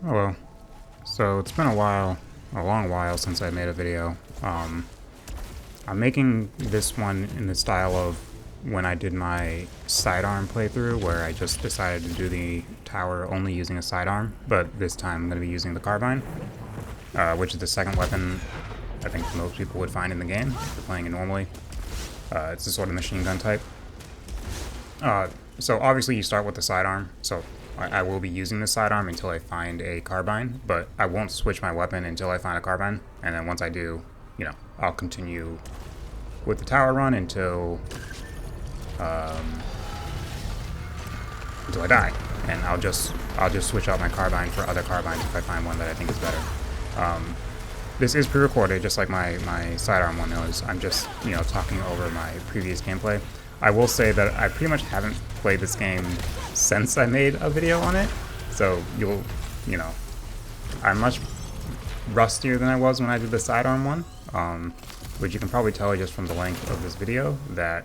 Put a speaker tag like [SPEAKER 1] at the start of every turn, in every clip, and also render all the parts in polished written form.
[SPEAKER 1] Oh well. So it's been a while, a long while since I made a video. I'm making this one in the style of when I did my sidearm playthrough, where I just decided to do the tower only using a sidearm, but this time I'm going to be using the Carbine, which is the second weapon I think most people would find in the game if they're playing it normally. It's a sort of machine gun type. So obviously you start with the sidearm, so I will be using the sidearm until I find a carbine, but I won't switch my weapon until I find a carbine, and then once I do, I'll continue with the tower run until I die, and I'll just switch out my carbine for other carbines if I find one that I think is better. This is pre-recorded, just like my sidearm one is. I'm just, talking over my previous gameplay. I will say that I pretty much haven't played this game since I made a video on it, so I'm much rustier than I was when I did the sidearm one, which you can probably tell just from the length of this video that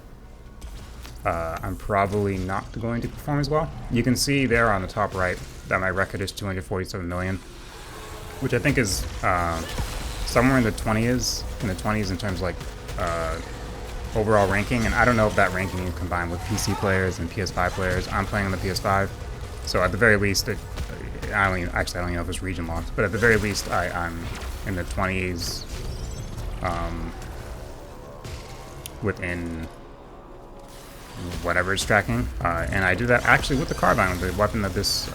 [SPEAKER 1] I'm probably not going to perform as well. You can see there on the top right that my record is 247 million, which I think is somewhere in the 20s in terms of like overall ranking, and I don't know if that ranking is combined with PC players and PS5 players. I'm playing on the PS5, so at the very least, I don't even know if it's region locked, but at the very least, I'm in the 20s within whatever it's tracking, and I do that actually with the carbine, the weapon that this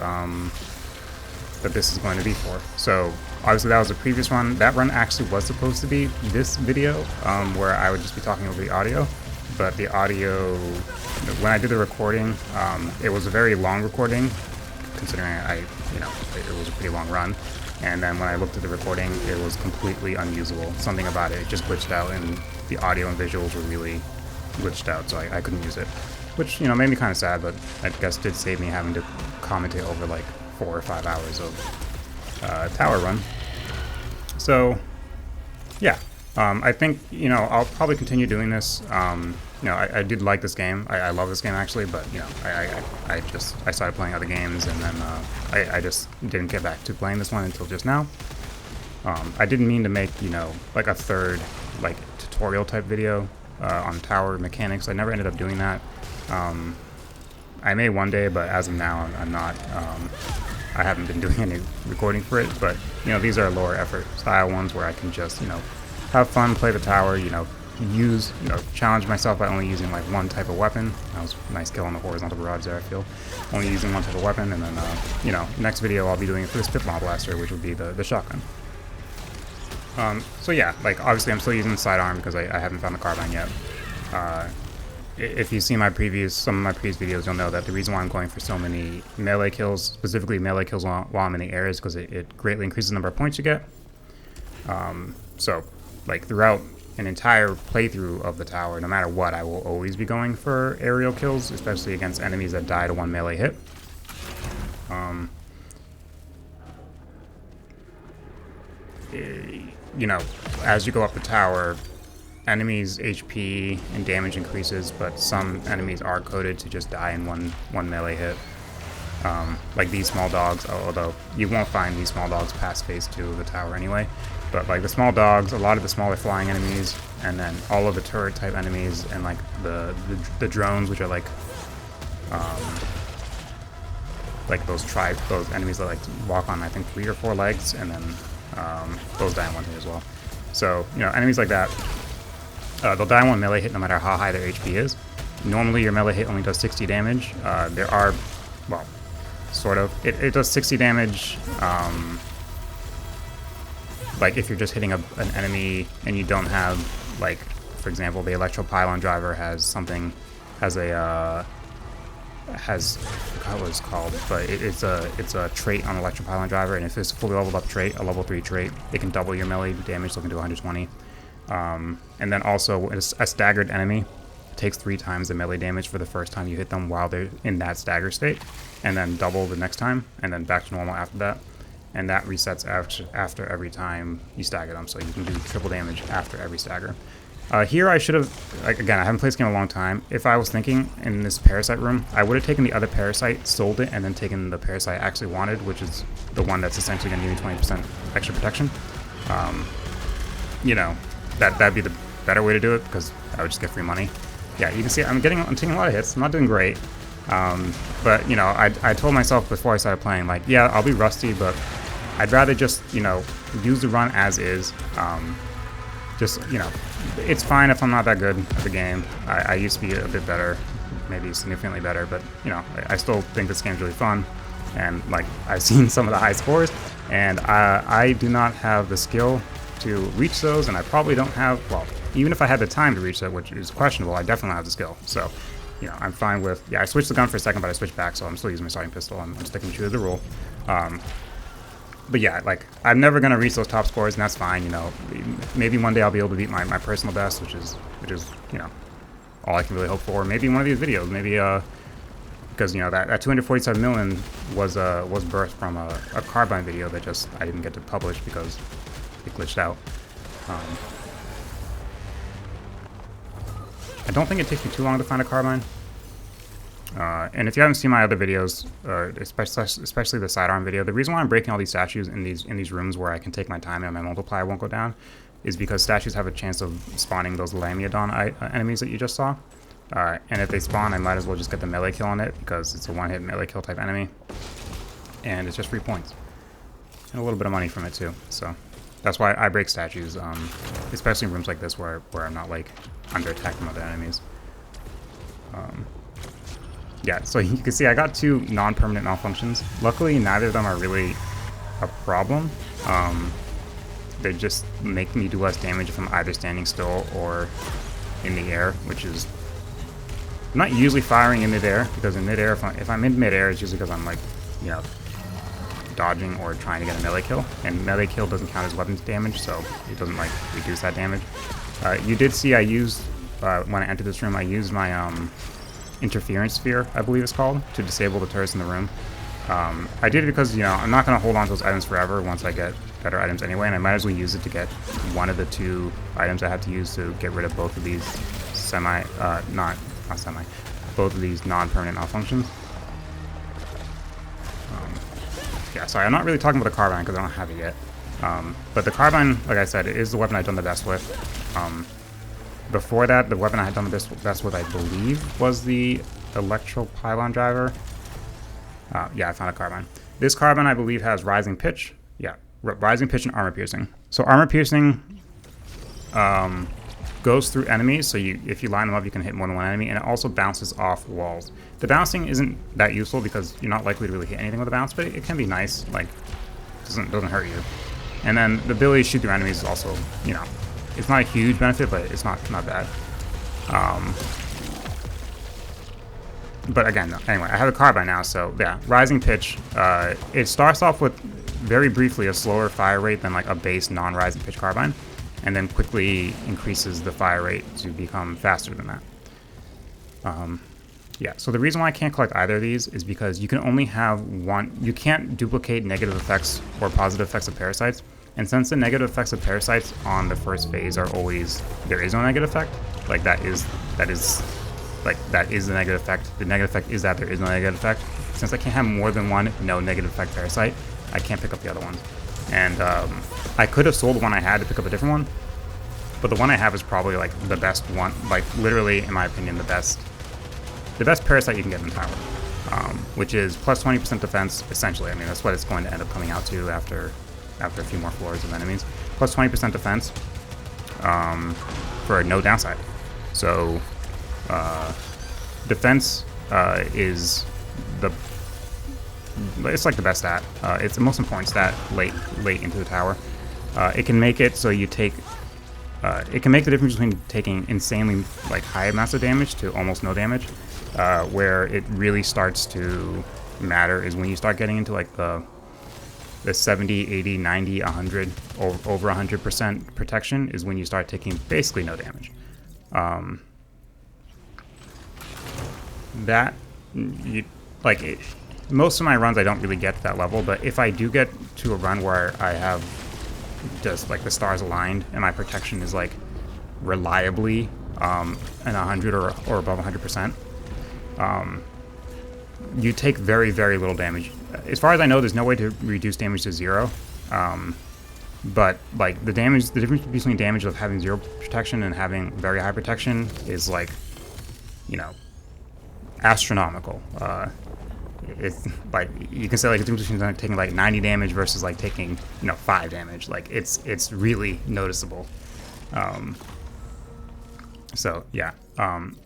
[SPEAKER 1] is going to be for. So obviously that was the previous run. That run actually was supposed to be this video, where I would just be talking over the audio, but the audio, when I did the recording, it was a very long recording, considering it was a pretty long run. And then when I looked at the recording, it was completely unusable. Something about it just glitched out, and the audio and visuals were really glitched out, so I couldn't use it. Which, made me kind of sad, but I guess did save me having to commentate over like 4 or 5 hours of tower run. So, yeah, I think, I'll probably continue doing this. I did like this game. I love this game actually, but, I started playing other games, and then I just didn't get back to playing this one until just now. I didn't mean to make, like a third, like, tutorial type video on tower mechanics. I never ended up doing that. I may one day, but as of now, I'm not. I haven't been doing any recording for it, but these are lower effort style ones where I can just have fun, play the tower, challenge myself by only using like one type of weapon. That was a nice kill on the horizontal barrage there, I feel. Only using one type of weapon, and then next video I'll be doing it for the spit bomb blaster, which would be the shotgun. So yeah, like obviously I'm still using the sidearm because I haven't found the carbine yet. If you see some of my previous videos, you'll know that the reason why I'm going for so many melee kills, specifically melee kills while I'm in the air, is because it greatly increases the number of points you get. So, like throughout an entire playthrough of the tower, no matter what, I will always be going for aerial kills, especially against enemies that die to one melee hit. As you go up the tower, enemies' HP and damage increases, but some enemies are coded to just die in one melee hit. Like these small dogs, although you won't find these small dogs past phase 2 of the tower anyway. But like the small dogs, a lot of the smaller flying enemies, and then all of the turret type enemies, and like the drones, which are like those enemies that like to walk on I think 3 or 4 legs, and then those die in one hit as well. So enemies like that, they'll die in one melee hit no matter how high their HP is. Normally your melee hit only does 60 damage. There are, well, sort of. It does 60 damage, like if you're just hitting an enemy and you don't have, like, for example, the Electro Pylon Driver has I forgot what it's called, but it's a trait on Electro Pylon Driver, and if it's a fully leveled up trait, a level 3 trait, it can double your melee damage, so it can do 120. And then also, a staggered enemy takes 3 times the melee damage for the first time you hit them while they're in that stagger state, and then double the next time, and then back to normal after that. And that resets after every time you stagger them, so you can do triple damage after every stagger. Here I should have, like, again, I haven't played this game in a long time. If I was thinking in this Parasite room, I would have taken the other Parasite, sold it, and then taken the Parasite I actually wanted, which is the one that's essentially going to give me 20% extra protection. You know, that'd be the better way to do it, because I would just get free money. Yeah, you can see I'm taking a lot of hits. I'm not doing great. But, you know, I told myself before I started playing, like, yeah, I'll be rusty, but I'd rather just, you know, use the run as is. Just, you know, it's fine if I'm not that good at the game. I used to be a bit better, maybe significantly better, but, you know, I still think this game's really fun. And, like, I've seen some of the high scores, and I do not have the skill to reach those, and I probably don't have, well, even if I had the time to reach that, which is questionable, I definitely don't have the skill. So, you know, I'm fine with, yeah, I switched the gun for a second, but I switched back, so I'm still using my starting pistol. I'm sticking true to the rule. But yeah, like, I'm never going to reach those top scores, and that's fine, you know. Maybe one day I'll be able to beat my personal best, which is, you know, all I can really hope for. Maybe in one of these videos, maybe, because, you know, that 247 million was birthed from a Carbine video that just, I didn't get to publish because it glitched out. I don't think it takes me too long to find a Carbine. And if you haven't seen my other videos, especially the sidearm video, the reason why I'm breaking all these statues in these rooms where I can take my time and my multiplier won't go down is because statues have a chance of spawning those Lamiodon enemies that you just saw. And if they spawn, I might as well just get the melee kill on it because it's a one-hit melee kill type enemy. And it's just 3 points. And a little bit of money from it too. So that's why I break statues, especially in rooms like this where I'm not like under attack from other enemies. Yeah, so you can see I got 2 non-permanent malfunctions. Luckily, neither of them are really a problem. They just make me do less damage if I'm either standing still or in the air, which is... I'm not usually firing in midair, because in midair, if I'm in midair, it's usually because I'm, like, you know, dodging or trying to get a melee kill. And melee kill doesn't count as weapons damage, so it doesn't, like, reduce that damage. You did see I used, when I entered this room, I used my, interference sphere, I believe it's called, to disable the turrets in the room. I did it because, you know, I'm not going to hold on to those items forever once I get better items anyway, and I might as well use it to get one of the 2 items I have to use to get rid of both of these both of these non-permanent malfunctions. Yeah, sorry, I'm not really talking about the Carbine because I don't have it yet. But the Carbine, like I said, it is the weapon I've done the best with. Before that, the weapon I had done the best with, I believe, was the Electro Pylon Driver. Yeah, I found a Carbine. This Carbine, I believe, has Rising Pitch. Yeah, Rising Pitch and Armor Piercing. So Armor Piercing goes through enemies, so if you line them up, you can hit more than one enemy, and it also bounces off walls. The bouncing isn't that useful because you're not likely to really hit anything with a bounce, but it can be nice. Like, doesn't hurt you. And then the ability to shoot through enemies is also, you know, it's not a huge benefit, but it's not bad. But again, anyway, I have a Carbine now, so yeah, Rising Pitch. It starts off with very briefly a slower fire rate than like a base non-Rising Pitch Carbine, and then quickly increases the fire rate to become faster than that. Yeah, so the reason why I can't collect either of these is because you can only have one. You can't duplicate negative effects or positive effects of parasites. And since the negative effects of parasites on the first phase are always, there is no negative effect, like that is the negative effect. The negative effect is that there is no negative effect. Since I can't have more than one no negative effect parasite, I can't pick up the other ones. And I could have sold the one I had to pick up a different one, but the one I have is probably like the best one, like literally, in my opinion, the best parasite you can get in the tower, which is plus 20% defense, essentially. I mean, that's what it's going to end up coming out to after a few more floors of enemies. Plus 20% defense for no downside. So defense is it's like the best stat. It's the most important stat late into the tower. It can make it so you take it can make the difference between taking insanely like high amounts of damage to almost no damage. Where it really starts to matter is when you start getting into like the 70, 80, 90, 100, over 100% protection is when you start taking basically no damage. Most of my runs I don't really get to that level, but if I do get to a run where I have just like the stars aligned and my protection is like reliably in 100 or above 100%, you take very, very little damage. As far as I know, there's no way to reduce damage to 0. But like the difference between damage of having 0 protection and having very high protection is like, you know, astronomical. It's like you can say like the difference between taking like 90 damage versus like taking 5 damage. Like it's really noticeable. So yeah, I'm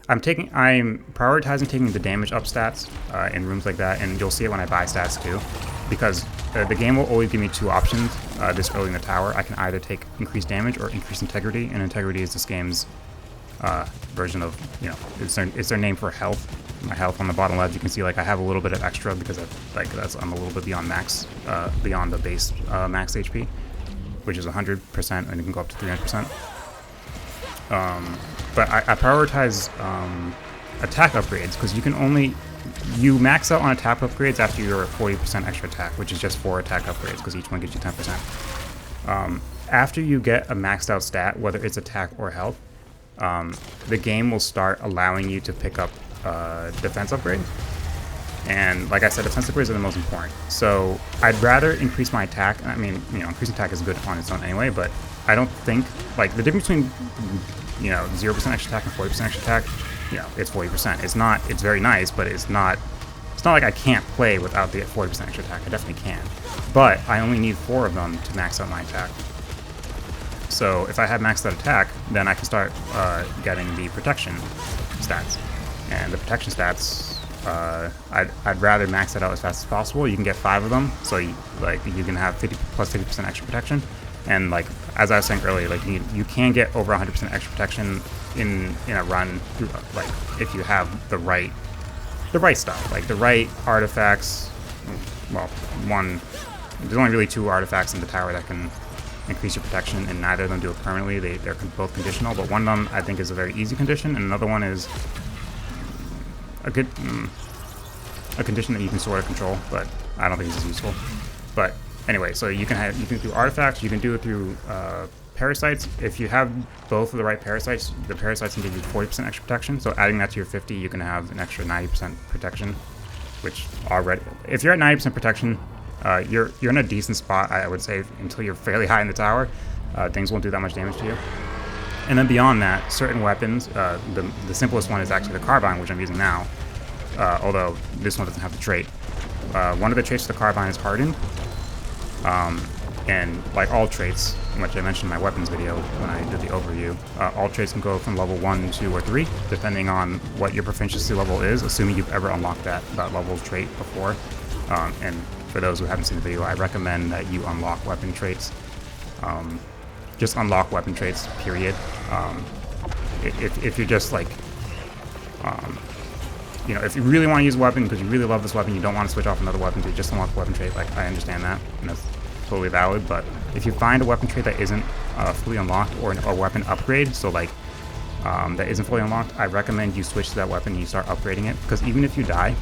[SPEAKER 1] prioritizing taking the damage up stats in rooms like that, and you'll see it when I buy stats too, because the game will always give me 2 options this early in the tower. I can either take increased damage or increased integrity, and integrity is this game's version of, it's their name for health. My health on the bottom left, you can see like I have a little bit of extra because I'm a little bit beyond max, beyond the base max HP, which is 100%, and it can go up to 300%. But I prioritize attack upgrades, because you max out on attack upgrades after you're at 40% extra attack, which is just 4 attack upgrades, because each one gives you 10%. After you get a maxed out stat, whether it's attack or health, the game will start allowing you to pick up defense upgrades. And like I said, defense upgrades are the most important. So I'd rather increase my attack. I mean, increasing attack is good on its own anyway, but I don't think, like, the difference between 0% extra attack and 40% extra attack, it's 40%. It's very nice, but it's not like I can't play without the 40% extra attack. I definitely can. But I only need 4 of them to max out my attack. So if I have maxed out attack, then I can start getting the protection stats. And the protection stats, I'd rather max that out as fast as possible. You can get 5 of them, so you can have 50% extra protection. And like as I was saying earlier, like you can get over 100% extra protection in a run through, like, if you have the right stuff, like the right artifacts. Well, there's only really 2 artifacts in the tower that can increase your protection, and neither of them do it permanently. They're both conditional, but one of them I think is a very easy condition, and another one is a condition that you can sort of control, but I don't think it's as useful. But anyway, so you can do artifacts, you can do it through parasites. If you have both of the right parasites, the parasites can give you 40% extra protection. So adding that to your 50, you can have an extra 90% protection, which already, if you're at 90% protection, you're in a decent spot, I would say, until you're fairly high in the tower. Things won't do that much damage to you. And then beyond that, certain weapons, the simplest one is actually the Carbine, which I'm using now, although this one doesn't have the trait. One of the traits of the Carbine is Hardened, and like all traits, which I mentioned in my weapons video when I did the overview, all traits can go from level 1, 2, or 3, depending on what your proficiency level is, assuming you've ever unlocked that level trait before. And for those who haven't seen the video, I recommend that you unlock weapon traits. Just unlock weapon traits, period. If you're just like, if you really want to use a weapon because you really love this weapon, you don't want to switch off another weapon to just unlock the weapon trait, like, I understand that, and that's totally valid. But if you find a weapon trait that isn't fully unlocked, or a weapon upgrade, so like that isn't fully unlocked, I recommend you switch to that weapon and you start upgrading it, because even if you die,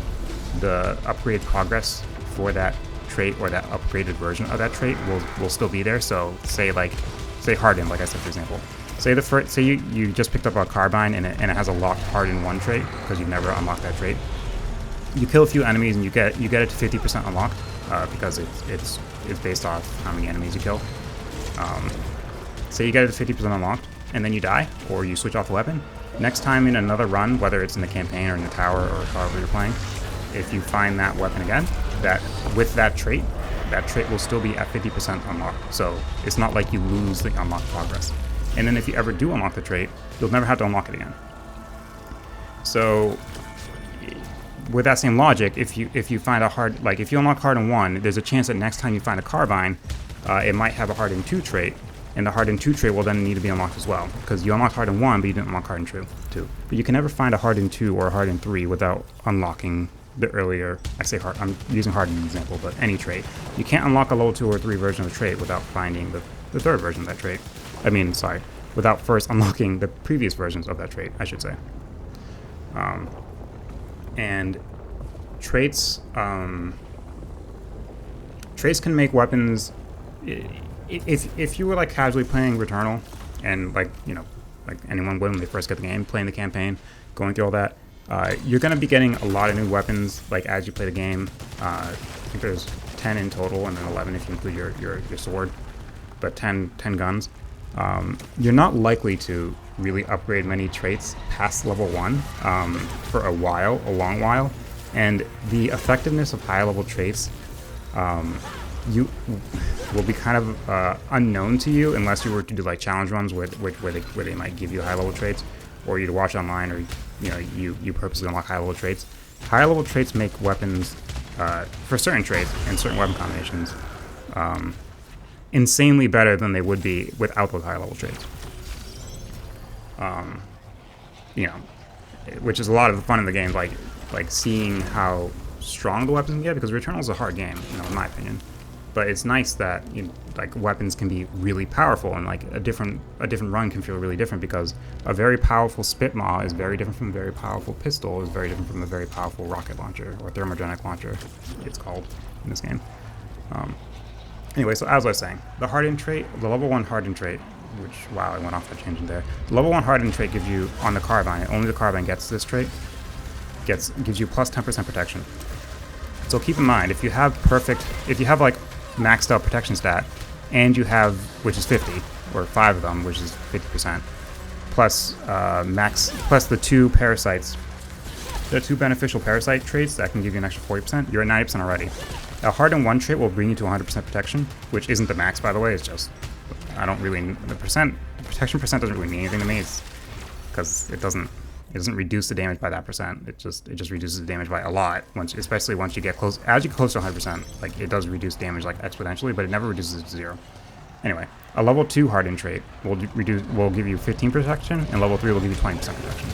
[SPEAKER 1] the upgrade progress for that trait or that upgraded version of that trait will still be there. So say Hardened, like I said, for example. Say you just picked up a Carbine and it has a locked Hardened 1 trait because you've never unlocked that trait. You kill a few enemies and you get it to 50% unlocked because it's based off how many enemies you kill. Say you get it to 50% unlocked and then you die, or you switch off the weapon. Next time in another run, whether it's in the campaign or in the tower or however you're playing, if you find that weapon again, with that trait will still be at 50% unlocked. So it's not like you lose the unlocked progress. And then if you ever do unlock the trait, you'll never have to unlock it again. So with that same logic, if you find if you unlock Hardened 1, there's a chance that next time you find a Carbine, it might have a Hardened 2 trait, and the Hardened 2 trait will then need to be unlocked as well, because you unlocked Hardened 1, but you didn't unlock Hardened 2. But you can never find a Hardened 2 or a Hardened 3 without unlocking the earlier, I'm using Hardened as an example, but any trait. You can't unlock a level 2 or 3 version of the trait without finding the third version of that trait. Without first unlocking the previous versions of that trait, I should say. And traits can make weapons. If you were like casually playing Returnal, and like like anyone would when they first get the game, playing the campaign, going through all that, you're going to be getting a lot of new weapons like as you play the game. I think there's 10 in total, and then 11 if you include your sword, but 10 guns. You're not likely to really upgrade many traits past level 1 for a long while, and the effectiveness of higher level traits you will be kind of unknown to you unless you were to do like challenge runs where they might give you high level traits, or you'd watch online, or you purposely unlock high level traits. Higher level traits make weapons for certain traits and certain weapon combinations insanely better than they would be without those higher level traits. Which is a lot of the fun in the game, like seeing how strong the weapons can get, because Returnal is a hard game, in my opinion. But it's nice that like weapons can be really powerful, and like a different run can feel really different, because a very powerful spit maw is very different from a very powerful pistol, is very different from a very powerful rocket launcher, or thermogenic launcher, it's called in this game. Anyway, so as I was saying, the hardened trait, the level 1 hardened trait, which, wow, I went off that tangent there. The level 1 hardened trait gives you, on the Carbine, only the Carbine gets this trait, gives you plus 10% protection. So keep in mind, if you have like maxed out protection stat, and you have, which is 50, or 5 of them, which is 50%, plus plus the 2 parasites, the 2 beneficial parasite traits that can give you an extra 40%, you're at 90% already. A hardened 1 trait will bring you to 100% protection, which isn't the max, by the way. It's just, the protection percent doesn't really mean anything to me. It's because it doesn't reduce the damage by that percent. It just reduces the damage by a lot, especially once you get close. As you get close to 100%, like, it does reduce damage like exponentially, but it never reduces it to 0. Anyway, a level 2 hardened trait will give you 15% protection, and level 3 will give you 20% protection.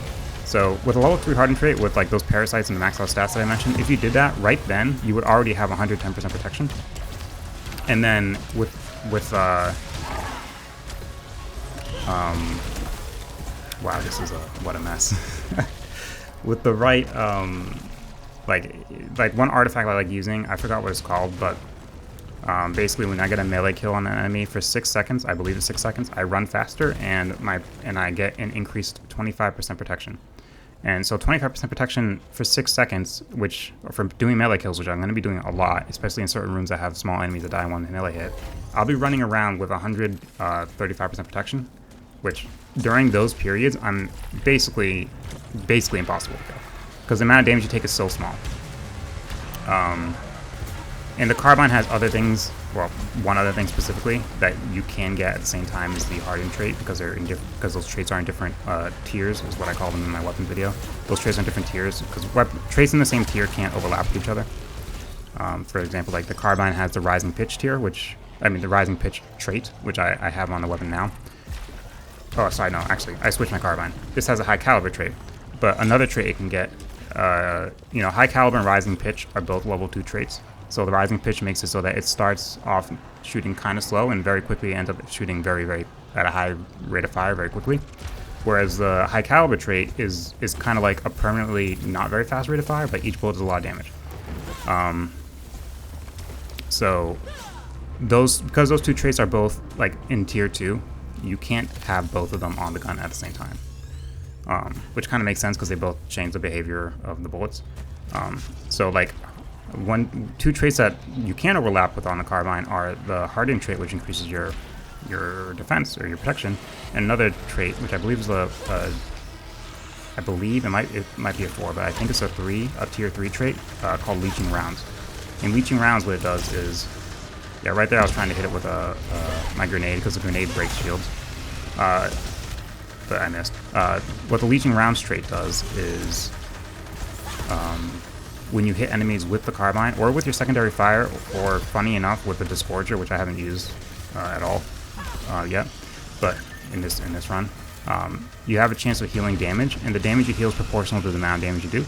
[SPEAKER 1] So with a level 3 hardened trait, with like those parasites and the maxed out stats that I mentioned, if you did that right then, you would already have 110% protection. And then with wow, this is what a mess. With the right like one artifact I like using, I forgot what it's called, but basically when I get a melee kill on an enemy for 6 seconds, I believe it's 6 seconds, I run faster, and I get an increased 25% protection. And so 25% protection for 6 seconds, which for doing melee kills, which I'm going to be doing a lot, especially in certain rooms that have small enemies that die in one melee hit, I'll be running around with 135% protection, which during those periods, I'm basically impossible to kill, because the amount of damage you take is so small. And the Carbine has other things, well, one other thing specifically that you can get at the same time as the hardened trait, because those traits are in different tiers, is what I call them in my weapon video. Those traits are in different tiers, because traits in the same tier can't overlap with each other. For example, like the Carbine has the rising pitch tier, the rising pitch trait, which I have on the weapon now. Oh, sorry, no, actually, I switched my Carbine. This has a high caliber trait, but another trait it can get, high caliber and rising pitch are both level 2 traits. So the rising pitch makes it so that it starts off shooting kind of slow and very quickly ends up shooting very, very at a high rate of fire very quickly. Whereas the high caliber trait is kind of like a permanently not very fast rate of fire, but each bullet does a lot of damage. So because those 2 traits are both like in tier 2, you can't have both of them on the gun at the same time. Which kind of makes sense because they both change the behavior of the bullets. So like 2 traits that you can overlap with on the Carbine are the hardened trait, which increases your defense or your protection, and another trait, which I believe is I believe it might be a 4, but I think it's a tier 3 trait called leeching rounds. In leeching rounds, what it does is, yeah, right there I was trying to hit it with my grenade, because the grenade breaks shields, but I missed. What the leeching rounds trait does is, when you hit enemies with the Carbine, or with your secondary fire, or funny enough with the Disgorger, which I haven't used at all yet, but in this run, you have a chance of healing damage, and the damage you heal is proportional to the amount of damage you do.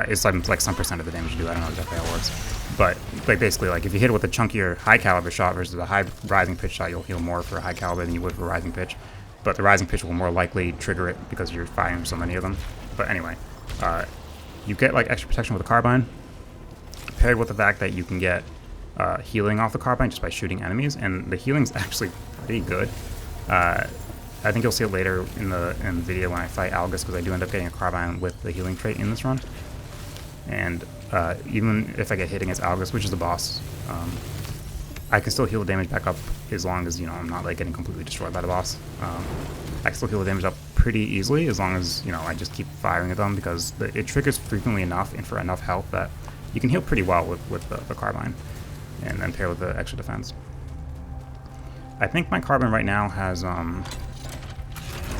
[SPEAKER 1] It's like some percent of the damage you do. I don't know exactly how it works, but like basically, like if you hit it with a chunkier high caliber shot versus a high rising pitch shot, you'll heal more for a high caliber than you would for a rising pitch. But the rising pitch will more likely trigger it because you're firing so many of them. But anyway, you get like extra protection with the Carbine, paired with the fact that you can get healing off the Carbine just by shooting enemies, and the healing's actually pretty good. I think you'll see it later in the video when I fight Algus, because I do end up getting a Carbine with the healing trait in this run. And even if I get hit against Algus, which is the boss, I can still heal the damage back up as long as, you know, I'm not like getting completely destroyed by the boss. I can still heal the damage up pretty easily as long as, you know, I just keep firing at them, because it triggers frequently enough and for enough health that you can heal pretty well with the Carbine, and then pair with the extra defense. I think my Carbine right now has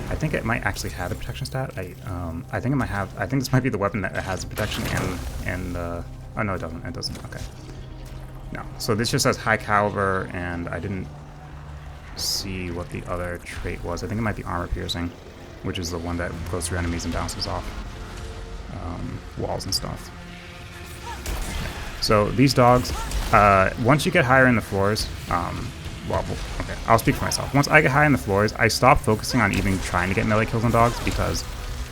[SPEAKER 1] I think it might actually have the protection stat. I think it might have. I think this might be the weapon that has the protection and oh no, it doesn't. It doesn't. Okay. No. So this just says high caliber, and I didn't see what the other trait was. I think it might be armor piercing, which is the one that goes through enemies and bounces off walls and stuff. So these dogs, once you get higher in the floors, well, okay, I'll speak for myself. Once I get high in the floors, I stop focusing on even trying to get melee kills on dogs, because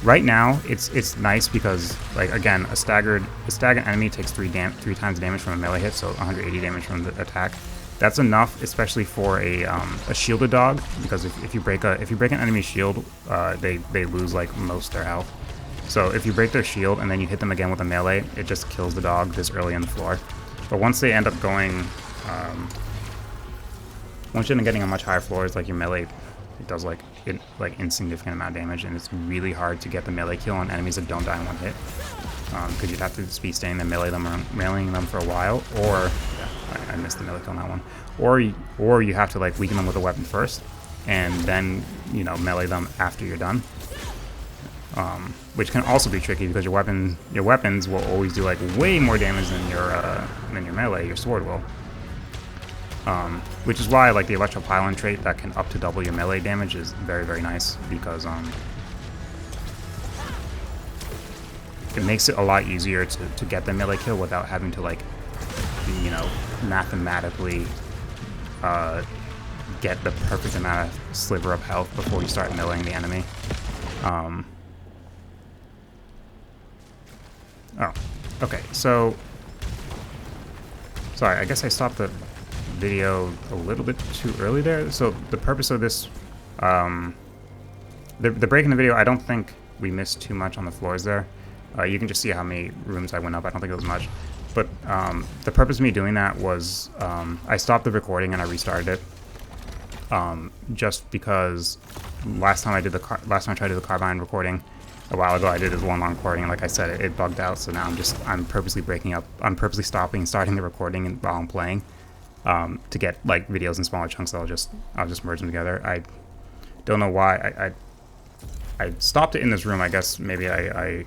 [SPEAKER 1] right now it's nice because, like, again, a staggered enemy takes 3 times damage from a melee hit, so 180 damage from the attack. That's enough, especially for a shielded dog, because if you break an enemy's shield, they lose like most of their health. So if you break their shield and then you hit them again with a melee, it just kills the dog this early in the floor. But once they end up going, once you end up getting a much higher floors, like your melee, it does like insignificant amount of damage, and it's really hard to get the melee kill on enemies that don't die in one hit, because you'd have to just be staying there, meleeing them for a while, or yeah, I missed the melee kill on that one, or you have to like weaken them with a weapon first, and then, you know, melee them after you're done. Which can also be tricky because your weapons will always do like way more damage than your melee, your sword will. Which is why like the Electropylon trait that can up to double your melee damage is very, very nice, because it makes it a lot easier to get the melee kill without having to, like, you know, mathematically get the perfect amount of sliver of health before you start meleeing the enemy. Oh, okay, so, sorry, I guess I stopped the video a little bit too early there. So the purpose of this, the break in the video, I don't think we missed too much on the floors there. You can just see how many rooms I went up. I don't think it was much. But the purpose of me doing that was I stopped the recording and I restarted it. Just because last time I tried to do the Carbine recording a while ago, I did this one long recording, and like I said, it bugged out. So now I'm purposely breaking up. I'm purposely stopping and starting the recording while I'm playing, to get like videos in smaller chunks. I'll just merge them together. I don't know why I stopped it in this room. I guess maybe I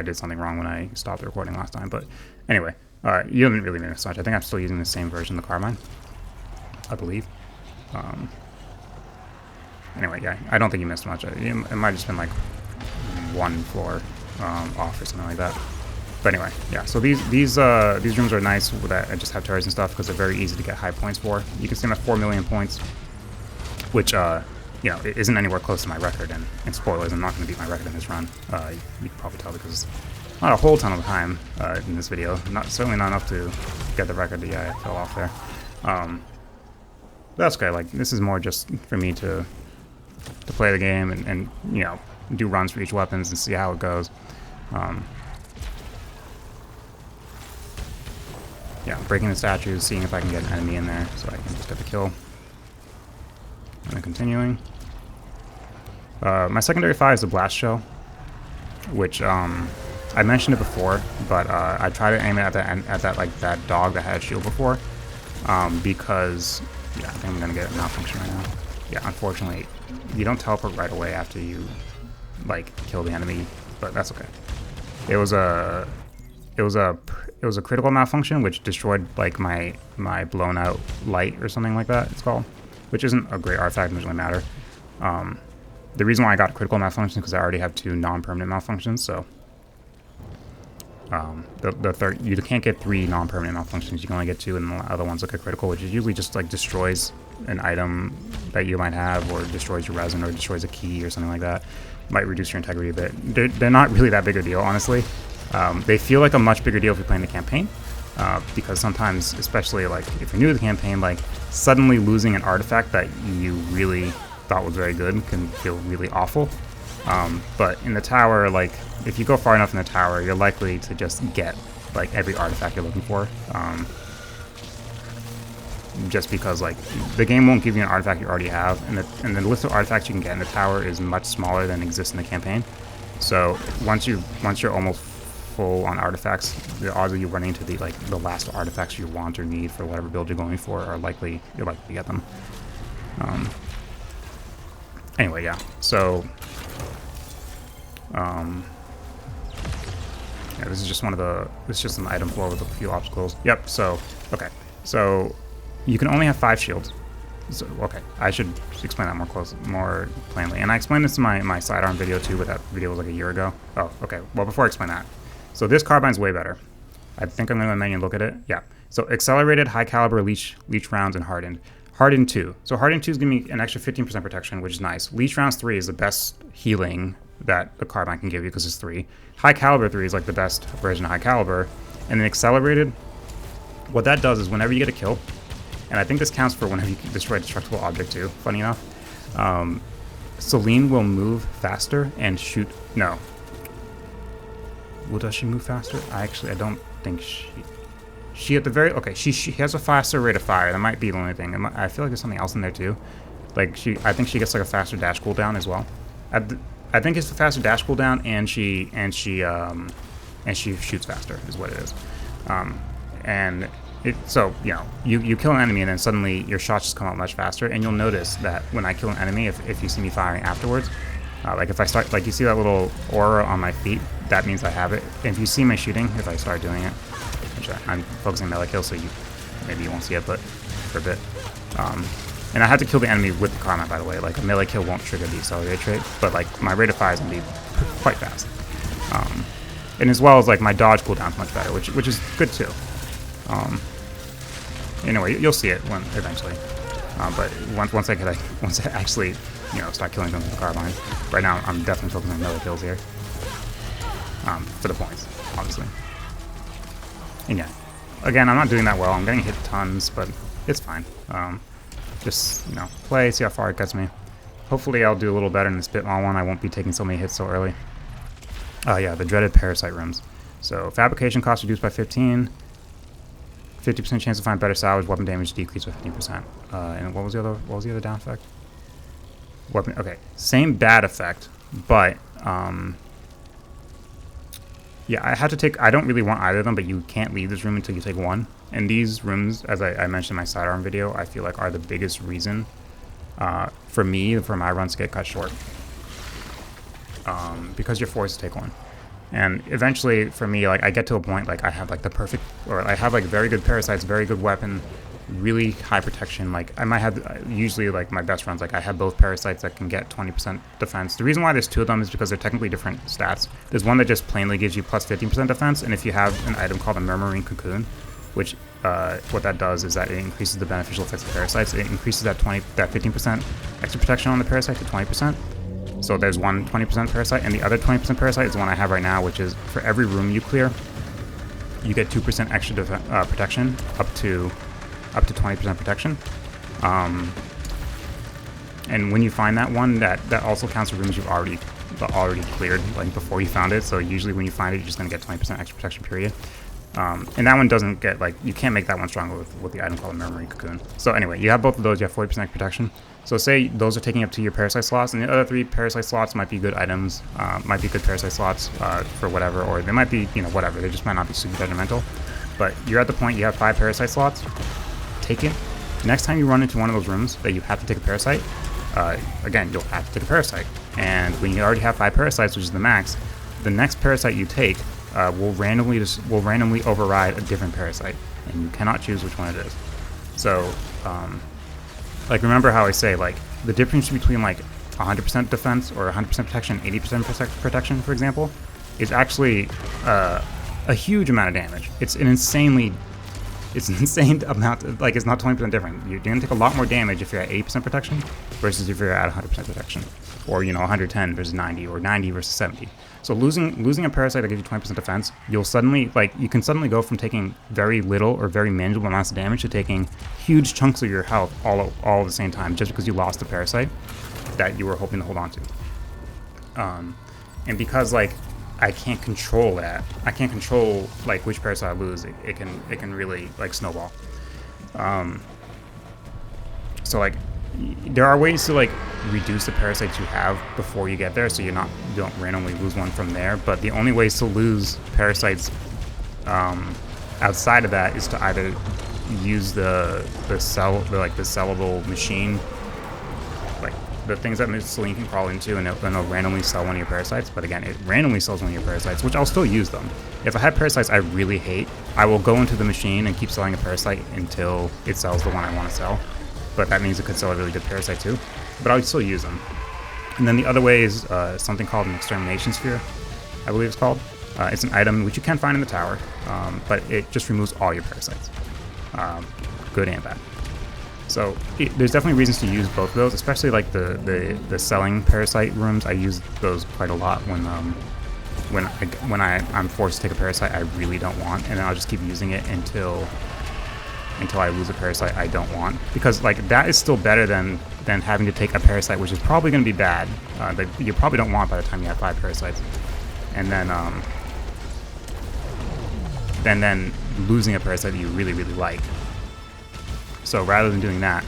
[SPEAKER 1] did something wrong when I stopped the recording last time. But anyway, you haven't really missed much. I think I'm still using the same version of the Carbine, I believe. Anyway, yeah, I don't think you missed much. It might have just been like one floor off or something like that. But anyway, yeah. So these rooms are nice that I just have turrets and stuff, because they're very easy to get high points for. You can see I'm at 4 million points, which you know, it isn't anywhere close to my record. And spoilers, I'm not going to beat my record in this run. You can probably tell because not a whole ton of time in this video. Certainly not enough to get the record. Yeah, I fell off there. That's okay. Like, this is more just for me to play the game and you know, do runs for each weapons and see how it goes. Yeah, breaking the statues, seeing if I can get an enemy in there so I can just get the kill. And then continuing. My secondary fire is the blast shell, which I mentioned it before, but I tried to aim it at that dog that had a shield before, because yeah, I think I'm gonna get a malfunction right now. Yeah, unfortunately, you don't teleport right away after you like kill the enemy, but that's okay. It was a critical malfunction which destroyed like my blown out light or something like that. It's called, which isn't a great artifact. Doesn't really matter. The reason why I got critical malfunction is because I already have 2 non-permanent malfunctions. So the third, you can't get 3 non-permanent malfunctions. You can only get 2, and the other ones look at critical, which is usually just like destroys an item that you might have, or destroys your resin, or destroys a key or something like that. Might reduce your integrity a bit. They're not really that big a deal, honestly. They feel like a much bigger deal if you're playing the campaign, because sometimes, especially like if you're new to the campaign, like suddenly losing an artifact that you really thought was very good can feel really awful. But in the tower, like if you go far enough in the tower, you're likely to just get like every artifact you're looking for. Just because like the game won't give you an artifact you already have, and the list of artifacts you can get in the tower is much smaller than exists in the campaign. So once you're almost full on artifacts, the odds of you running into the last artifacts you want or need for whatever build you're going for are you're likely to get them. Anyway, yeah. So yeah, this is just this is just an item floor with a few obstacles. Yep. So okay. So you can only have 5 shields. So, okay, I should explain that more plainly. And I explained this in my sidearm video too, but that video was like a year ago. Oh, okay. Well, before I explain that, so this carbine's way better. I think I'm going to menu and look at it. Yeah. So accelerated, high caliber, leech rounds, and hardened. Hardened 2. So hardened 2 is giving me an extra 15% protection, which is nice. Leech rounds 3 is the best healing that the carbine can give you because it's 3. High caliber 3 is like the best version of high caliber, and then accelerated. What that does is whenever you get a kill. And I think this counts for whenever you can destroy a destructible object too, funny enough. Celine will move faster and shoot... No. Well, does she move faster? I don't think she at the very... Okay, she has a faster rate of fire. That might be the only thing. I feel like there's something else in there too. Like, I think she gets like a faster dash cooldown as well. I think it's the faster dash cooldown, and she shoots faster is what it is. So, you know, you kill an enemy and then suddenly your shots just come out much faster, and you'll notice that when I kill an enemy, if you see me firing afterwards, like if I start, like you see that little aura on my feet, that means I have it. And if you see me shooting, if I start doing it, which I'm focusing melee kill, so maybe you won't see it, but for a bit. And I had to kill the enemy with the carbine, by the way. Like a melee kill won't trigger the accelerate trait, but like my rate of fire is gonna be quite fast. And as well as like my dodge cooldown's much better, which is good too. Anyway, you'll see it eventually. But once I actually, you know, start killing them with the carbine. Right now, I'm definitely focusing on melee kills here. For the points, obviously. And yeah, again, I'm not doing that well. I'm getting hit tons, but it's fine. Just, you know, play, see how far it gets me. Hopefully, I'll do a little better in this Bitmall one. I won't be taking so many hits so early. Yeah, the dreaded parasite rooms. So fabrication cost reduced by 15. 50% chance to find better salvage, weapon damage decreased by 15%. And what was the other down effect? Weapon. Okay, same bad effect, but yeah, I don't really want either of them, but you can't leave this room until you take one. And these rooms, as I mentioned in my sidearm video, I feel like are the biggest reason for my runs to get cut short. Because you're forced to take one. And eventually, for me, like I get to a point like I have like the perfect, or I have like very good parasites, very good weapon, really high protection. Like I might have usually like my best runs. Like I have both parasites that can get 20% defense. The reason why there's 2 of them is because they're technically different stats. There's one that just plainly gives you plus 15% defense, and if you have an item called a Murmuring Cocoon, which what that does is that it increases the beneficial effects of parasites. It increases that 15% extra protection on the parasite to 20%. So there's one 20% parasite, and the other 20% parasite is the one I have right now, which is for every room you clear, you get 2% extra protection, up to 20% protection. And when you find that one, that also counts for rooms you've already cleared, like before you found it. So usually when you find it, you're just gonna get 20% extra protection, period. And that one doesn't get, like, you can't make that one stronger with the item called a Murmuring Cocoon. So anyway, you have both of those, you have 40% protection. So say those are taking up 2 your parasite slots, and the other 3 parasite slots might be good items, might be good parasite slots for whatever, or they might be, you know, whatever, they just might not be super detrimental. But you're at the point you have 5 parasite slots, take it. Next time you run into one of those rooms that you have to take a parasite, again, you'll have to take a parasite. And when you already have 5 parasites, which is the max, the next parasite you take will randomly override a different parasite, and you cannot choose which one it is. So, like, remember how I say, like, the difference between, like, 100% defense or 100% protection, 80% protection, for example, is actually a huge amount of damage. It's an insane amount, like, it's not 20% different. You're going to take a lot more damage if you're at 80% protection versus if you're at 100% protection. or 110 versus 90, or 90 versus 70. So losing a parasite that gives you 20% defense, you can suddenly go from taking very little or very manageable amounts of damage to taking huge chunks of your health all at the same time, just because you lost a parasite that you were hoping to hold on to. And because I can't control that, I can't control which parasite I lose. It can really snowball. So there are ways to reduce the parasites you have before you get there, so you don't randomly lose one from there. But the only ways to lose parasites outside of that is to either use the sellable machine, the things that Celine can crawl into, and it'll randomly sell one of your parasites. But again, it randomly sells one of your parasites, which I'll still use them. If I have parasites I really hate, I will go into the machine and keep selling a parasite until it sells the one I want to sell. But that means it could sell a really good parasite too. But I would still use them. And then the other way is something called an extermination sphere, I believe it's called. It's an item which you can find in the tower, but it just removes all your parasites, good and bad. So there's definitely reasons to use both of those, especially the selling parasite rooms. I use those quite a lot when I'm forced to take a parasite I really don't want, and then I'll just keep using it until I lose a parasite I don't want, because that is still better than having to take a parasite which is probably going to be bad, that you probably don't want by the time you have 5 parasites, and then losing a parasite that you really like. So rather than doing that,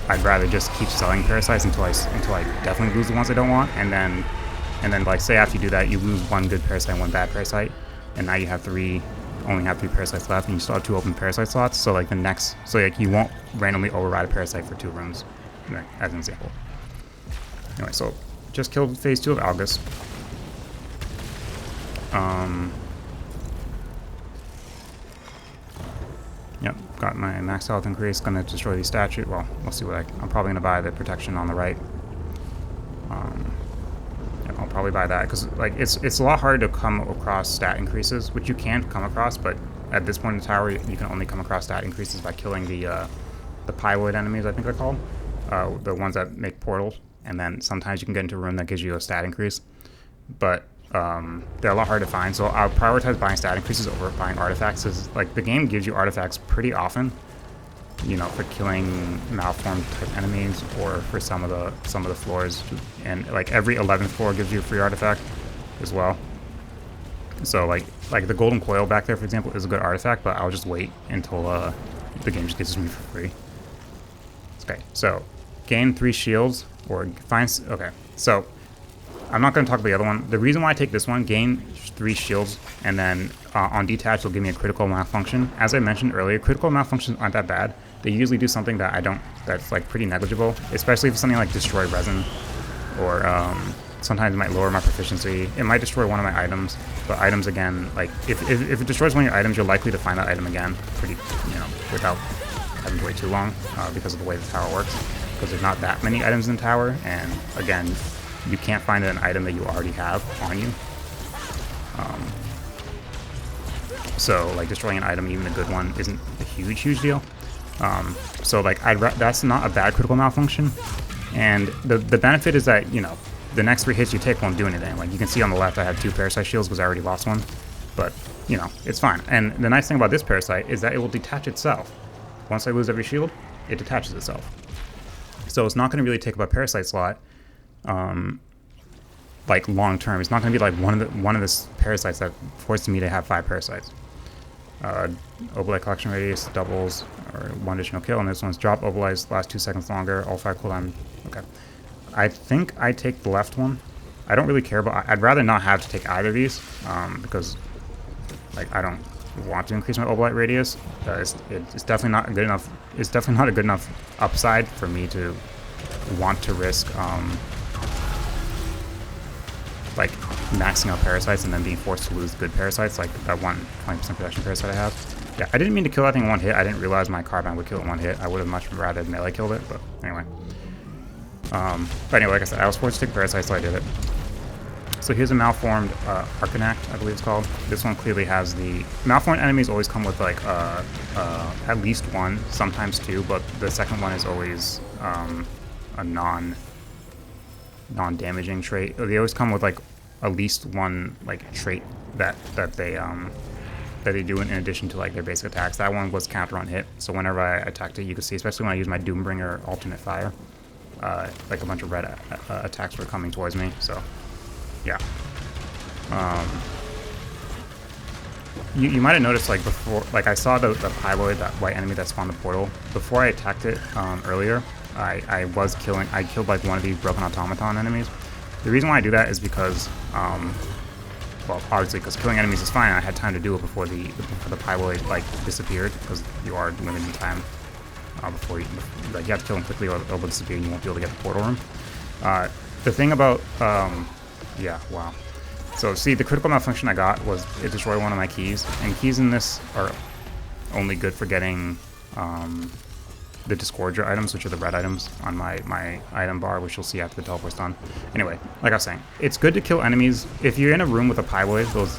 [SPEAKER 1] I'd rather just keep selling parasites until I definitely lose the ones I don't want, and then say after you do that, you lose 1 good parasite and 1 bad parasite, and now you only have 3 parasites left, and you still have 2 open parasite slots. So you won't randomly override a parasite for 2 rooms, as an example. Anyway, so just killed phase 2 of Algus. Yep, got my max health increase. Gonna destroy these statues. Well, we'll see what I'm probably gonna buy the protection on the right. Yeah, I'll probably buy that because it's a lot harder to come across stat increases, which you can come across, but at this point in the tower, you can only come across stat increases by killing the pyloid enemies, I think they're called, the ones that make portals. And then sometimes you can get into a room that gives you a stat increase, but they're a lot harder to find, so I'll prioritize buying stat increases over buying artifacts. Because the game gives you artifacts pretty often, for killing malformed type enemies, or for some of the floors, and every 11th floor gives you a free artifact as well. So the golden coil back there, for example, is a good artifact, but I'll just wait until the game just gives it to me for free. Okay, so gain 3 shields or find. Okay, so I'm not going to talk about the other one. The reason why I take this one, gain 3 shields, and then on detach, it'll give me a critical malfunction. As I mentioned earlier, critical malfunctions aren't that bad. They usually do something that's pretty negligible, especially if it's something like destroy resin, or sometimes it might lower my proficiency. It might destroy one of my items, but items again, if it destroys one of your items, you're likely to find that item again without having to wait too long, because of the way the tower works, because there's not that many items in the tower, and again, you can't find an item that you already have on you. So destroying an item, even a good one, isn't a huge deal. So that's not a bad critical malfunction. And the benefit is that, the next 3 hits you take won't do anything. You can see on the left I have 2 parasite shields because I already lost one. But, it's fine. And the nice thing about this parasite is that it will detach itself. Once I lose every shield, it detaches itself. So it's not going to really take up a parasite slot long term. It's not going to be one of the parasites that forces me to have 5 parasites. Obolite collection radius doubles, or 1 additional kill, and this one's drop Obolites last 2 seconds longer, all 5 cooldown. Okay, I think I take the left one. I don't really care about. I'd rather not have to take either of these, because I don't want to increase my Obolite radius. It's definitely not good enough. It's definitely not a good enough upside for me to want to risk maxing out parasites and then being forced to lose good parasites, like that 20% protection parasite I have. Yeah, I didn't mean to kill that thing in 1 hit. I didn't realize my Carbine would kill it in 1 hit. I would have much rather melee killed it, but anyway. Like I said, I was forced to take parasites, so I did it. So here's a malformed Arcanact, I believe it's called. This one clearly has the... Malformed enemies always come with at least 1, sometimes 2, but the second one is always a non... non-damaging trait. They always come with like at least one like trait that they do in addition to like their basic attacks. That one was counter on hit, so whenever I attacked it, you could see, especially when I use my Doombringer alternate fire, like a bunch of red attacks were coming towards me. So yeah. You might have noticed, like, before, like, I saw the Pyloid, that white enemy that spawned the portal. Before I attacked it earlier, I killed, like, one of these broken automaton enemies. The reason why I do that is because, well, obviously, because killing enemies is fine. I had time to do it before the Pyloid, like, disappeared, because you are limited in time before you, like, you have to kill him quickly or it'll disappear and you won't be able to get the portal room. The thing about, yeah, wow. So, see, the critical malfunction I got was it destroyed one of my keys, and keys in this are only good for getting the Disgorger items, which are the red items on my item bar, which you'll see after the teleport's done. Anyway, like I was saying, it's good to kill enemies. If you're in a room with a Pyloid, those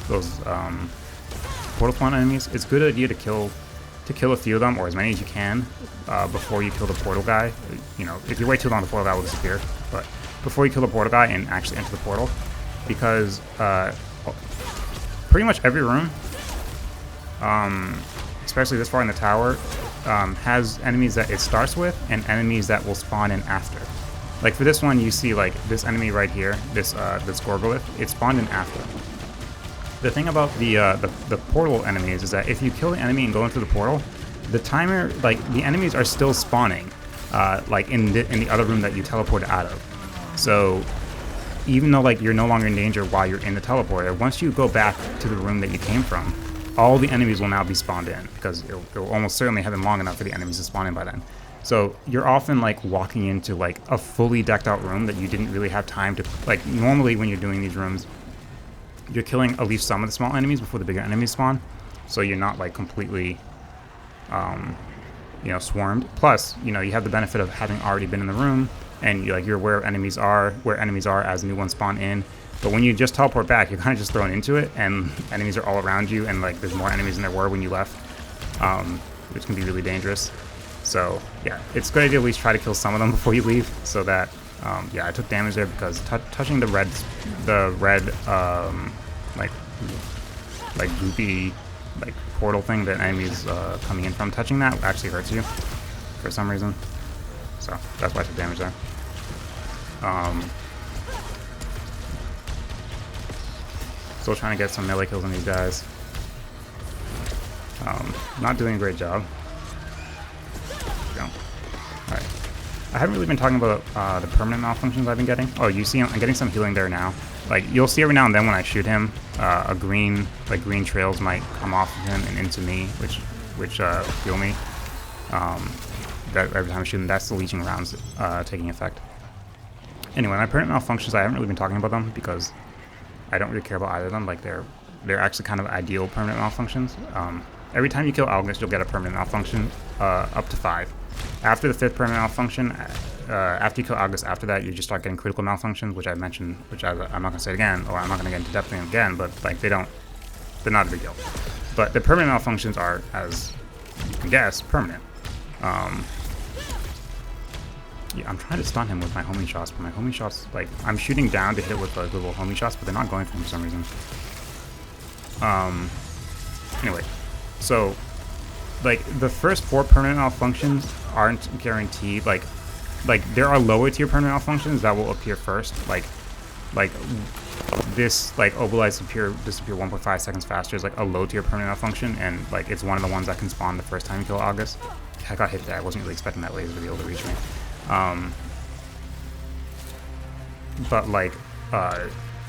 [SPEAKER 1] portal spawn enemies, it's a good idea to kill a few of them, or as many as you can, before you kill the portal guy. You know, if you wait too long, the portal guy will disappear, but before you kill the portal guy and actually enter the portal, because pretty much every room, especially this far in the tower, has enemies that it starts with and enemies that will spawn in after. Like for this one, you see like this enemy right here, this Gorgolith, it spawned in after. The thing about the portal enemies is that if you kill the enemy and go into the portal, the timer, like the enemies are still spawning, like in the other room that you teleported out of. So even though like you're no longer in danger while you're in the teleporter, once you go back to the room that you came from, all the enemies will now be spawned in, because it'll almost certainly have been long enough for the enemies to spawn in by then. So you're often like walking into like a fully decked out room that you didn't really have time to, like normally when you're doing these rooms, you're killing at least some of the small enemies before the bigger enemies spawn, so you're not like completely you know, swarmed. Plus, you know, you have the benefit of having already been in the room, and you're aware of where enemies are as new ones spawn in. But when you just teleport back, you're kind of just thrown into it, and enemies are all around you, and like there's more enemies than there were when you left, which can be really dangerous. So yeah, it's a good idea to at least try to kill some of them before you leave, so that yeah, I took damage there because touching the red like goopy like portal thing that enemies coming in from, touching that actually hurts you for some reason. So that's why I took damage there. Still trying to get some melee kills on these guys. Not doing a great job. Alright. I haven't really been talking about the permanent malfunctions I've been getting. Oh, you see, I'm getting some healing there now. Like, you'll see every now and then when I shoot him, green trails might come off of him and into me, which heal me. That every time I shoot him, that's the leeching rounds taking effect. Anyway, my permanent malfunctions, I haven't really been talking about them because I don't really care about either of them. Like, they're actually kind of ideal permanent malfunctions. Every time you kill August, you'll get a permanent malfunction, up to 5. After the 5th permanent malfunction, after you kill August, after that, you just start getting critical malfunctions, which I mentioned, which I'm not going to say it again, or I'm not going to get into depth in again, but like they're not a big deal. But the permanent malfunctions are, as you can guess, permanent. Yeah, I'm trying to stun him with my homing shots, but my homing shots, like, I'm shooting down to hit it with the little homing shots, but they're not going for him for some reason. Anyway, so, like, the first 4 permanent malfunctions aren't guaranteed. Like there are lower tier permanent malfunctions that will appear first. Like this, like, Obelite disappear 1.5 seconds faster is like a low tier permanent malfunction, and like it's one of the ones that can spawn the first time you kill August. I got hit there. I wasn't really expecting that laser to be able to reach me. But like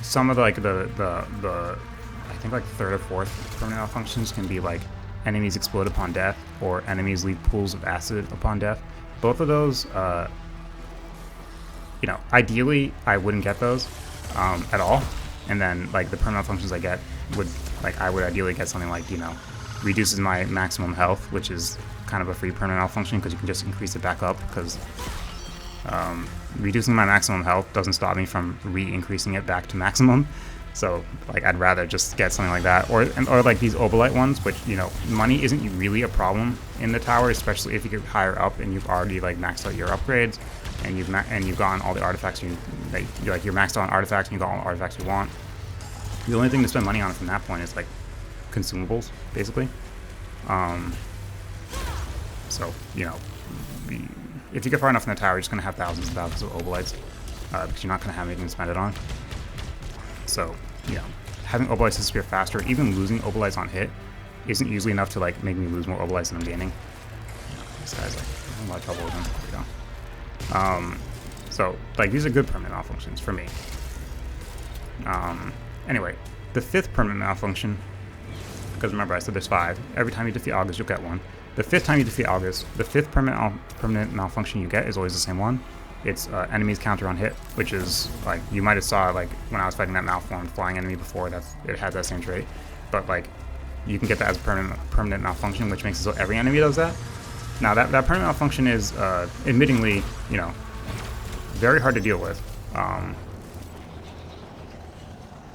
[SPEAKER 1] some of the, like the I think like 3rd or 4th permanent malfunctions can be like enemies explode upon death, or enemies leave pools of acid upon death. Both of those, you know, ideally I wouldn't get those at all. And then like the permanent malfunctions I get I would ideally get something like, you know, reduces my maximum health, which is kind of a free permanent malfunction because you can just increase it back up, because reducing my maximum health doesn't stop me from re-increasing it back to maximum. So like I'd rather just get something like that, or like these Obelite ones, which, you know, money isn't really a problem in the tower, especially if you get higher up and you've already like maxed out your upgrades. and you've gotten all the artifacts you're maxed out on artifacts, and you got all the artifacts you want. The only thing to spend money on from that point is like consumables, basically. So you know, if you get far enough in the tower, you're just gonna have thousands and thousands of obolites, because you're not gonna have anything to spend it on. So you know, having obolites disappear faster, even losing obolites on hit, isn't usually enough to like make me lose more obolites than I'm gaining. This guy's like having a lot of trouble with him. There we go. So like these are good permanent malfunctions for me. Anyway, the 5th permanent malfunction, because remember I said there's 5. Every time you defeat August, you'll get one. The 5th time you defeat August, the 5th permanent malfunction you get is always the same one. It's enemies counter on hit, which is like you might have saw like when I was fighting that malformed flying enemy before. It had that same trait, but like you can get that as a permanent malfunction, which makes it so every enemy does that. Now that permanent malfunction is admittingly, you know, very hard to deal with,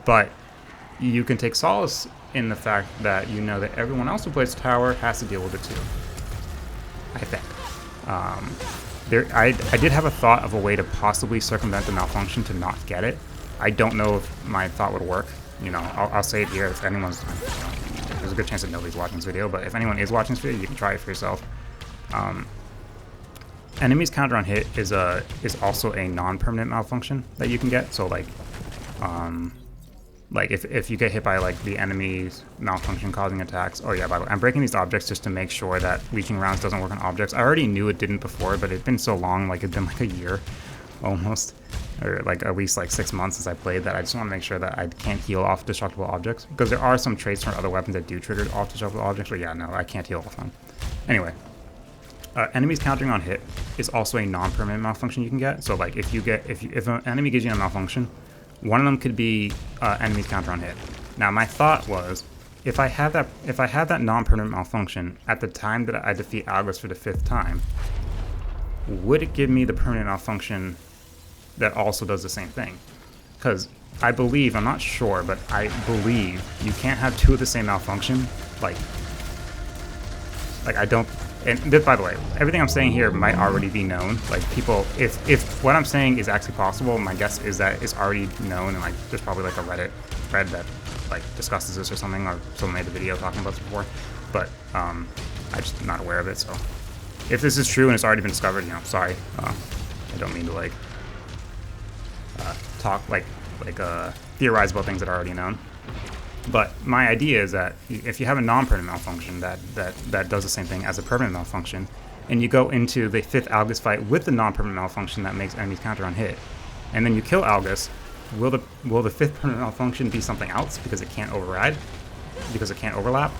[SPEAKER 1] but you can take solace in the fact that you know that everyone else who plays the tower has to deal with it too. I think. I did have a thought of a way to possibly circumvent the malfunction to not get it. I don't know if my thought would work. You know, I'll say it here if anyone's, you know, there's a good chance that nobody's watching this video, but if anyone is watching this video, you can try it for yourself. Enemies counter on hit is also a non-permanent malfunction that you can get. So like if you get hit by like the enemy's malfunction causing attacks. Oh yeah, by the way, I'm breaking these objects just to make sure that leeching rounds doesn't work on objects. I already knew it didn't before, but it's been so long, like it's been like a year almost, or like at least like 6 months since I played, that I just want to make sure that I can't heal off destructible objects, because there are some traits from other weapons that do trigger off destructible objects, but yeah, no, I can't heal off them. Anyway, enemies countering on hit is also a non-permanent malfunction you can get. So like if an enemy gives you a malfunction, one of them could be enemies counter on hit. Now my thought was, if I have that non-permanent malfunction at the time that I defeat August for the 5th time, would it give me the permanent malfunction that also does the same thing? Because I believe, I'm not sure, but I believe you can't have 2 of the same malfunction. Like I don't. And this, by the way, everything I'm saying here might already be known. Like people, if what I'm saying is actually possible, my guess is that it's already known, and like there's probably like a Reddit thread that like discusses this or something, or someone made a video talking about this before. But I'm just not aware of it. So if this is true and it's already been discovered, you know, sorry. I don't mean to like talk like theorize about things that are already known. But my idea is that if you have a non-permanent malfunction that does the same thing as a permanent malfunction, and you go into the 5th Algus fight with the non-permanent malfunction that makes enemies counter on hit, and then you kill Algus, will the 5th permanent malfunction be something else because it can't override, because it can't overlap?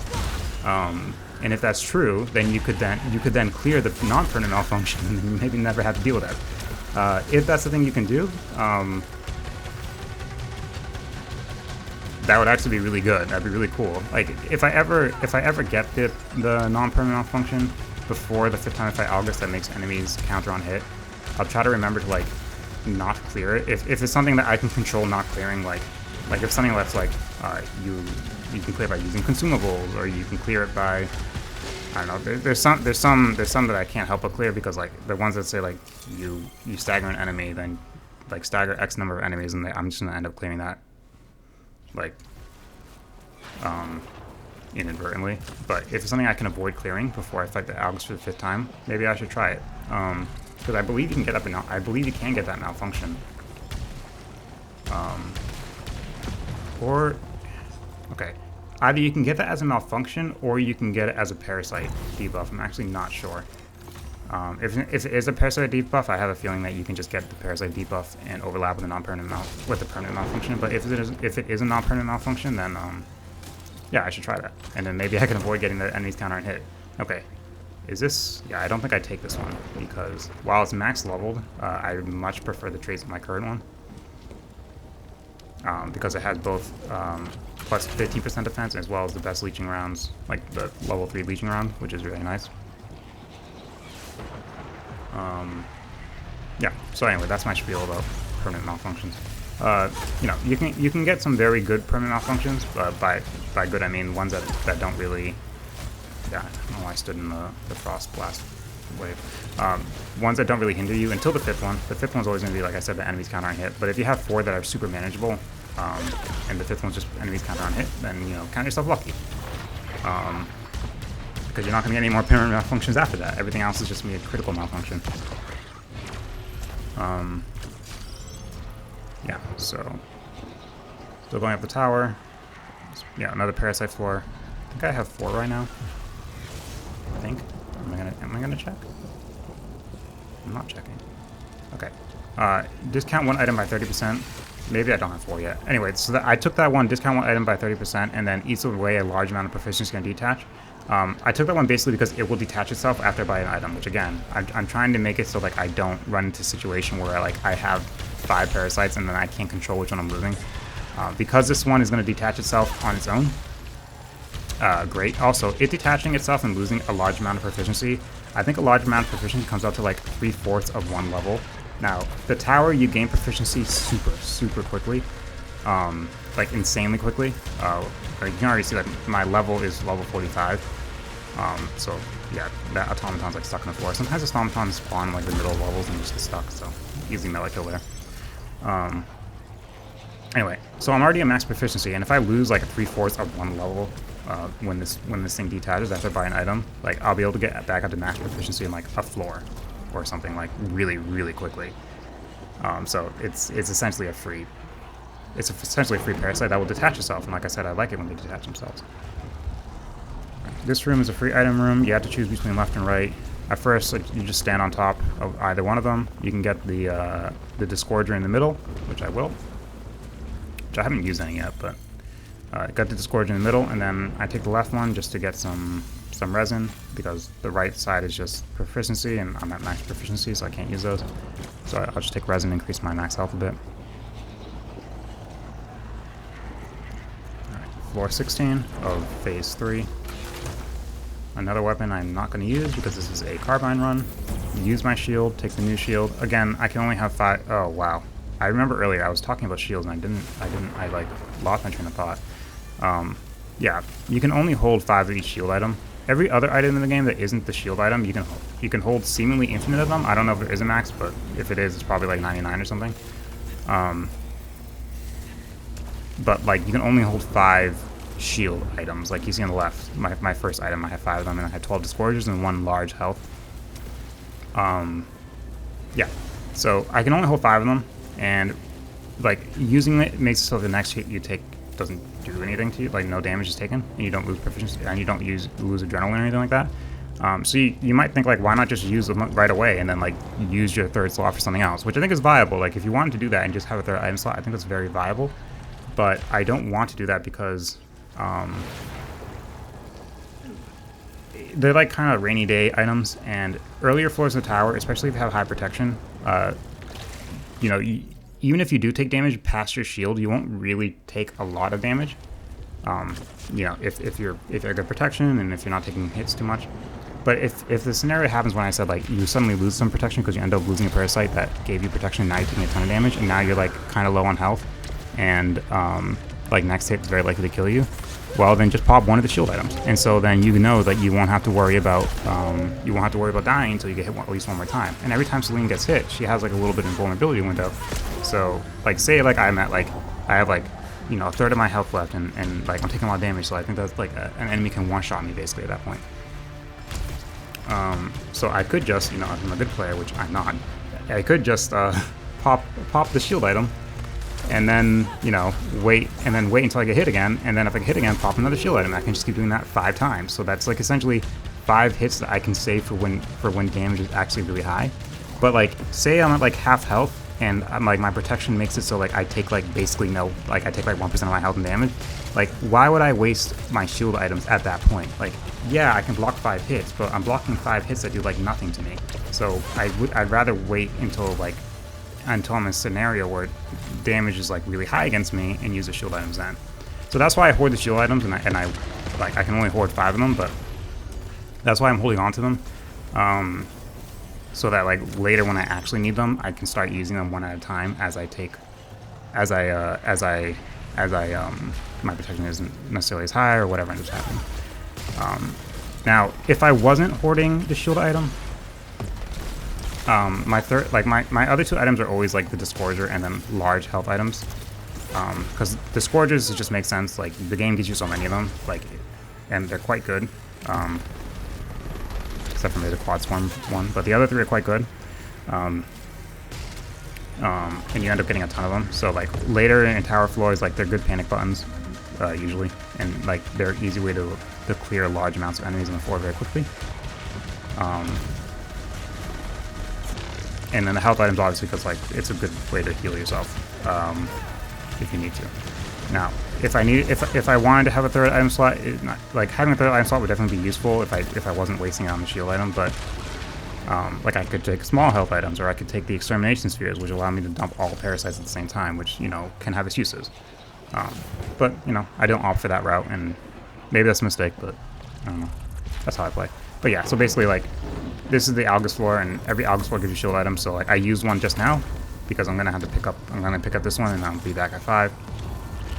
[SPEAKER 1] And if that's true, then you could then clear the non-permanent malfunction, and then you maybe never have to deal with that. If that's the thing you can do, that would actually be really good. That'd be really cool. Like if I ever get the non-permanent malfunction before the 5th time I fight August that makes enemies counter on hit, I'll try to remember to like not clear it. If it's something that I can control not clearing, like if something that's like you can clear by using consumables, or you can clear it by, I don't know. There's some that I can't help but clear, because like the ones that say like you stagger an enemy, then like stagger X number of enemies, and I'm just gonna end up clearing that like inadvertently. But if it's something I can avoid clearing before I fight the August for the 5th time, maybe I should try it, because I believe you can get I believe you can get that malfunction, or okay, either you can get that as a malfunction or you can get it as a parasite debuff. I'm actually not sure. If it is a parasite debuff, I have a feeling that you can just get the parasite debuff and overlap with the non-permanent permanent malfunction. But if it is a non-permanent malfunction, then yeah, I should try that, and then maybe I can avoid getting the enemy's counter and hit. Okay, is this? Yeah, I don't think I take this one, because while it's max leveled, I much prefer the traits of my current one, because it has both plus 15% defense as well as the best leeching rounds, like the level 3 leeching round, which is really nice. Yeah, so anyway, that's my spiel about permanent malfunctions. You know, you can get some very good permanent malfunctions, but by good I mean ones that don't really. Yeah, I don't know why I stood in the frost blast wave. Ones that don't really hinder you until the fifth one. The fifth one's always going to be, like I said, the enemies counter on hit. But if you have 4 that are super manageable, and the fifth one's just enemies counter on hit, then, you know, count yourself lucky. Because you're not going to get any more permanent malfunctions after that. Everything else is just going to be a critical malfunction. Yeah, so still going up the tower. Yeah, another parasite floor. I think I have 4 right now. I think. Am I gonna check? I'm not checking. Okay. Discount 1 item by 30%. Maybe I don't have 4 yet. Anyway, so I took that one, discount 1 item by 30%, and then each way a large amount of proficiency can detach. I took that one basically because it will detach itself after I buy an item, which again, I'm trying to make it so like I don't run into a situation where like I have 5 parasites and then I can't control which one I'm losing. Because this one is going to detach itself on its own. Great. Also, it detaching itself and losing a large amount of proficiency. I think a large amount of proficiency comes out to like 3/4 of 1 level. Now, the tower, you gain proficiency super quickly. Like insanely quickly. You can already see that my level is level 45. So yeah, that automaton's like stuck in the floor. Sometimes the automatons spawn like the middle levels and just get stuck, so easy melee kill there. Anyway, so I'm already at max proficiency, and if I lose like a 3/4 of 1 level when this thing detaches after I buy an item, like I'll be able to get back up to max proficiency in like a floor or something like really quickly. So it's essentially a free. It's essentially a free parasite that will detach itself, and like I said, I like it when they detach themselves. This room is a free item room. You have to choose between left and right. At first, like, you just stand on top of either one of them. You can get the Disgorger in the middle, which I will. Which I haven't used any yet, but got the Disgorger in the middle, and then I take the left one just to get some resin, because the right side is just proficiency, and I'm at max proficiency, so I can't use those. So I'll just take resin and increase my max health a bit. Alright, floor 16 of phase 3. Another weapon I'm not going to use because this is a Carbine run. Use my shield, take the new shield. Again, I can only have 5. Oh wow! I remember earlier I was talking about shields and I like lost my train of thought. Yeah, you can only hold 5 of each shield item. Every other item in the game that isn't the shield item, you can hold seemingly infinite of them. I don't know if there is a max, but if it is, it's probably like 99 or something. But like you can only hold 5 shield items, like you see on the left. My first item, I have 5 of them, and I had 12 Disgorgers and 1 large health. Yeah, so I can only hold 5 of them, and like using it makes it so the next hit you take doesn't do anything to you, like no damage is taken, and you don't lose proficiency, and you don't lose adrenaline or anything like that. So you might think like, why not just use them right away and then like use your 3rd slot for something else, which I think is viable. Like if you wanted to do that and just have a 3rd item slot, I think that's very viable. But I don't want to do that because they're like kind of rainy day items, and earlier floors of the tower, especially if you have high protection, you know, even if you do take damage past your shield, you won't really take a lot of damage. You know, if you're good protection and if you're not taking hits too much. But if the scenario happens when I said like you suddenly lose some protection because you end up losing a parasite that gave you protection, and now you're taking a ton of damage, and now you're like kind of low on health, and like next hit is very likely to kill you, well then just pop one of the shield items, and so then you know that you won't have to worry about dying until you get hit at least one more time. And every time Celine gets hit, she has like a little bit of invulnerability window. So like say like I have like, you know, a 1/3 of my health left, and like I'm taking a lot of damage, so I think that's like an enemy can one-shot me basically at that point. So I could just, you know, if I'm a good player, which I'm not, I could just pop the shield item, and then, you know, wait until I get hit again, and then if I get hit again, pop another shield item. I can just keep doing that 5 times. So that's like essentially 5 hits that I can save for when damage is actually really high. But like, say I'm at like half health, and I'm like my protection makes it so like I take like basically no, like I take like 1% of my health and damage. Like, why would I waste my shield items at that point? Like, yeah, I can block 5 hits, but I'm blocking 5 hits that do like nothing to me. So I'd rather wait until I'm in a scenario where damage is like really high against me and use the shield items then. So that's why I hoard the shield items, and I like I can only hoard 5 of them, but that's why I'm holding on to them. So that like later when I actually need them, I can start using them one at a time as my protection isn't necessarily as high or whatever ends up happening. Now, if I wasn't hoarding the shield item, My third, like my other two items are always like the Disgorger and then large health items. Because Disgorgers just makes sense. Like the game gives you so many of them, like, and they're quite good. Except for maybe the Quad Swarm one, but the other three are quite good. And you end up getting a ton of them. So like later in tower floors, like they're good panic buttons, usually, and like they're an easy way to clear large amounts of enemies on the floor very quickly. And then the health items, obviously, because like it's a good way to heal yourself if you need to. Now, if I wanted to have a third item slot, like having a third item slot would definitely be useful if I wasn't wasting it on the shield item. But like I could take small health items, or I could take the extermination spheres, which allow me to dump all parasites at the same time, which can have its uses. But I don't opt for that route, and maybe that's a mistake, but I don't know. That's how I play. But yeah, so basically like this is the Algus floor, and every Algus floor gives you shield items. So like I used one just now because I'm gonna pick up this one, and I'll be back at 5.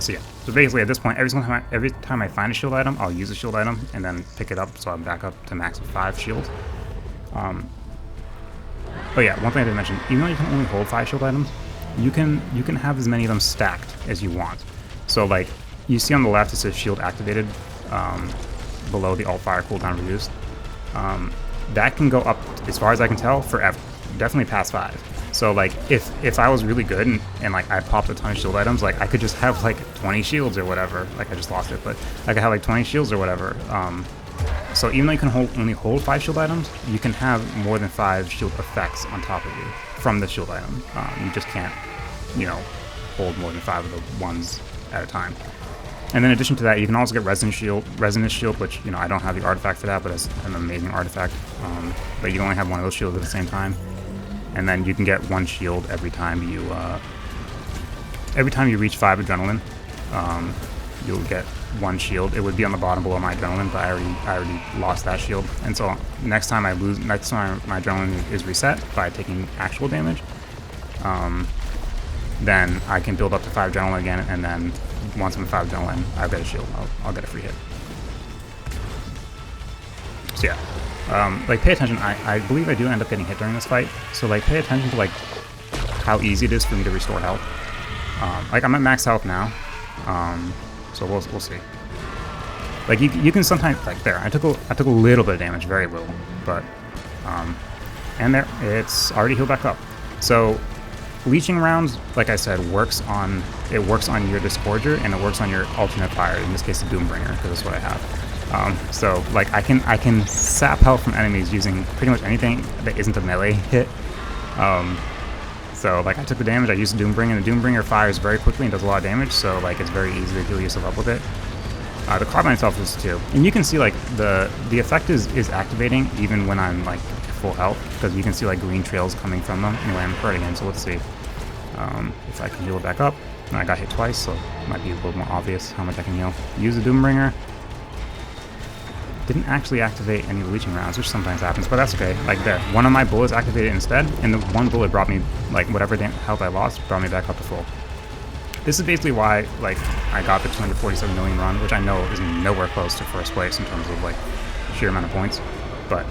[SPEAKER 1] So yeah, so basically at this point, every time I find a shield item, I'll use a shield item and then pick it up, so I'm back up to max of 5 shields. Oh yeah, one thing I didn't mention: even though you can only hold 5 shield items, you can have as many of them stacked as you want. So like you see on the left, it says shield activated below the alt fire cooldown reduced. That can go up, as far as I can tell, forever. Definitely past 5. So like if I was really good and like I popped a ton of shield items, like I could just have like 20 shields or whatever. Like I just lost it, but I could have like 20 shields or whatever. So even though you can only hold 5 shield items, you can have more than 5 shield effects on top of you from the shield item. You just can't, hold more than 5 of the ones at a time. And then in addition to that, you can also get Resonance Shield, which, I don't have the artifact for that, but it's an amazing artifact. But you can only have one of those shields at the same time. And then you can get 1 shield every time you reach 5 adrenaline. You'll get 1 shield. It would be on the bottom below my adrenaline, but I already lost that shield. And so next time my adrenaline is reset by taking actual damage, then I can build up to 5 adrenaline again, and then once I'm at 5 adrenaline, I'll get a shield. I'll get a free hit. So yeah, like pay attention. I believe I do end up getting hit during this fight. So like pay attention to like how easy it is for me to restore health. Like I'm at max health now, so we'll see. Like you can sometimes, like there, I took a little bit of damage, very little, but and there it's already healed back up. So leeching rounds, like I said, works on your Disgorger, and it works on your alternate fire, in this case the Doombringer, because that's what I have. So like I can sap health from enemies using pretty much anything that isn't a melee hit. So like I took the damage, I used the Doombringer, and the Doombringer fires very quickly and does a lot of damage, so like it's very easy to heal yourself up with it. The Carbine itself is too, and you can see like the effect is activating even when I'm like full health, because you can see like green trails coming from them. Anyway, I'm hurt again, so let's see if I can heal it back up. And I got hit twice, so it might be a little more obvious how much I can heal. Use the Doombringer. Didn't actually activate any leeching rounds, which sometimes happens, but that's okay. Like there, one of my bullets activated instead, and the one bullet brought me, like whatever health I lost, brought me back up to full. This is basically why, like, I got the 247 million run, which I know is nowhere close to first place in terms of, like, sheer amount of points. But,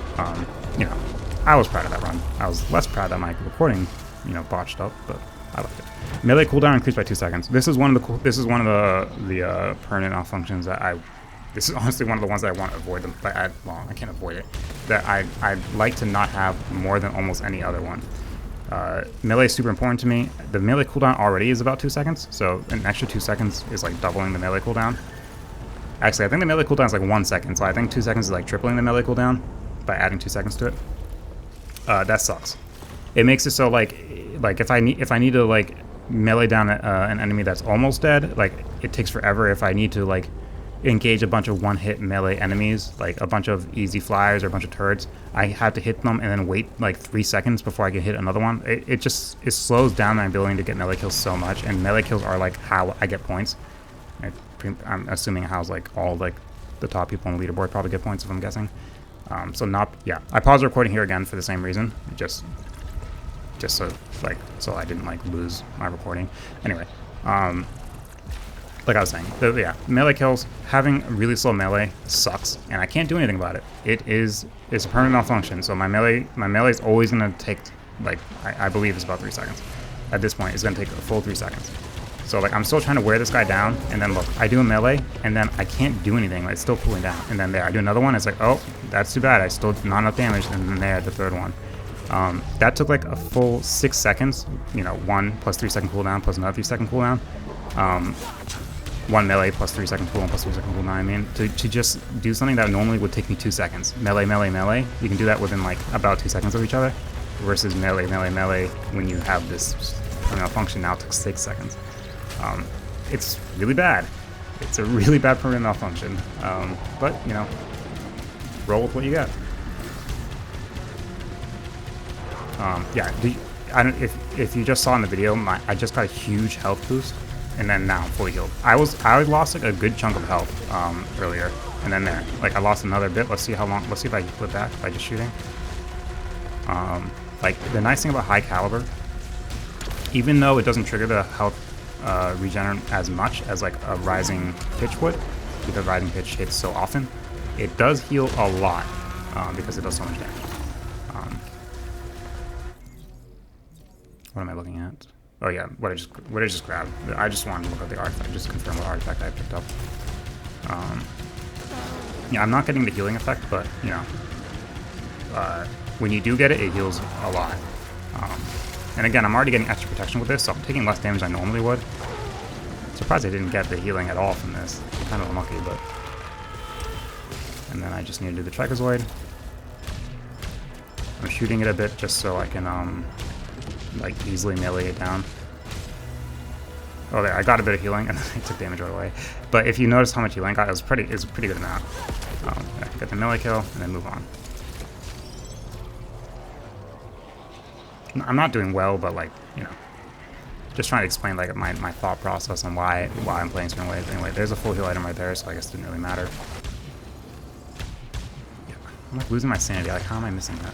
[SPEAKER 1] I was proud of that run. I was less proud that my recording, botched up, but I liked it. Melee cooldown increased by 2 seconds. This is one of the permanent off functions that this is honestly one of the ones that I want to avoid them, but I can't avoid it. That I'd like to not have more than almost any other one. Melee is super important to me. The melee cooldown already is about 2 seconds, so an extra 2 seconds is like doubling the melee cooldown. Actually, I think the melee cooldown is like 1 second, so I think 2 seconds is like tripling the melee cooldown by adding 2 seconds to it. That sucks. It makes it so like if I need to like melee down an enemy that's almost dead, like it takes forever. If I need to like engage a bunch of one-hit melee enemies, like a bunch of easy flyers or a bunch of turrets, I have to hit them and then wait like 3 seconds before I can hit another one. It slows down my ability to get melee kills so much, and melee kills are like how I get points. I'm assuming how's like all like the top people on the leaderboard probably get points, if I'm guessing. I paused the recording here again for the same reason, just so I didn't like lose my recording. Anyway, like I was saying, melee kills, having really slow melee sucks, and I can't do anything about it. It's a permanent malfunction, so my melee is always going to take like, I believe it's about 3 seconds. At this point, it's going to take a full 3 seconds. So, like, I'm still trying to wear this guy down, and then, look, I do a melee, and then I can't do anything. Like, it's still cooling down. And then there, I do another one, it's like, oh, that's too bad. I still did not enough damage, and then there, the third one. That took, like, a full 6 seconds. You know, 1 plus 3 second cooldown plus another 3 second cooldown. 1 melee plus 3 second cooldown plus 3 second cooldown, I mean, to just do something that normally would take me 2 seconds. Melee, melee, melee. You can do that within, like, about 2 seconds of each other. Versus melee, melee, melee, when you have this malfunction now, it took 6 seconds. It's really bad. It's a really bad permanent malfunction. But, you know, roll with what you got. Yeah, if you just saw in the video, I just got a huge health boost, and then now I'm fully healed. I lost like a good chunk of health earlier, and then there, like I lost another bit. Let's see how long. Let's see if I can flip back by just shooting. Like the nice thing about high caliber, even though it doesn't trigger the health regen as much as like a rising pitch would, because rising pitch hits so often, it does heal a lot because it does so much damage. What am I looking at? Oh yeah, what I just grabbed. I just wanted to look at the artifact, just confirm what artifact I picked up. Yeah, I'm not getting the healing effect, but you know, when you do get it, it heals a lot. And again, I'm already getting extra protection with this, so I'm taking less damage than I normally would. Surprised I didn't get the healing at all from this. Kind of unlucky, but. And then I just need to do the Trichozoid. I'm shooting it a bit just so I can like easily melee it down. Oh, there, I got a bit of healing and then I took damage right away. But if you notice how much healing I got, it's a pretty good amount. Get the melee kill and then move on. I'm not doing well, but like, you know, just trying to explain like my thought process on why I'm playing certain ways. Anyway, there's a full heal item right there, so I guess it didn't really matter. Yeah, I'm like losing my sanity. Like, how am I missing that?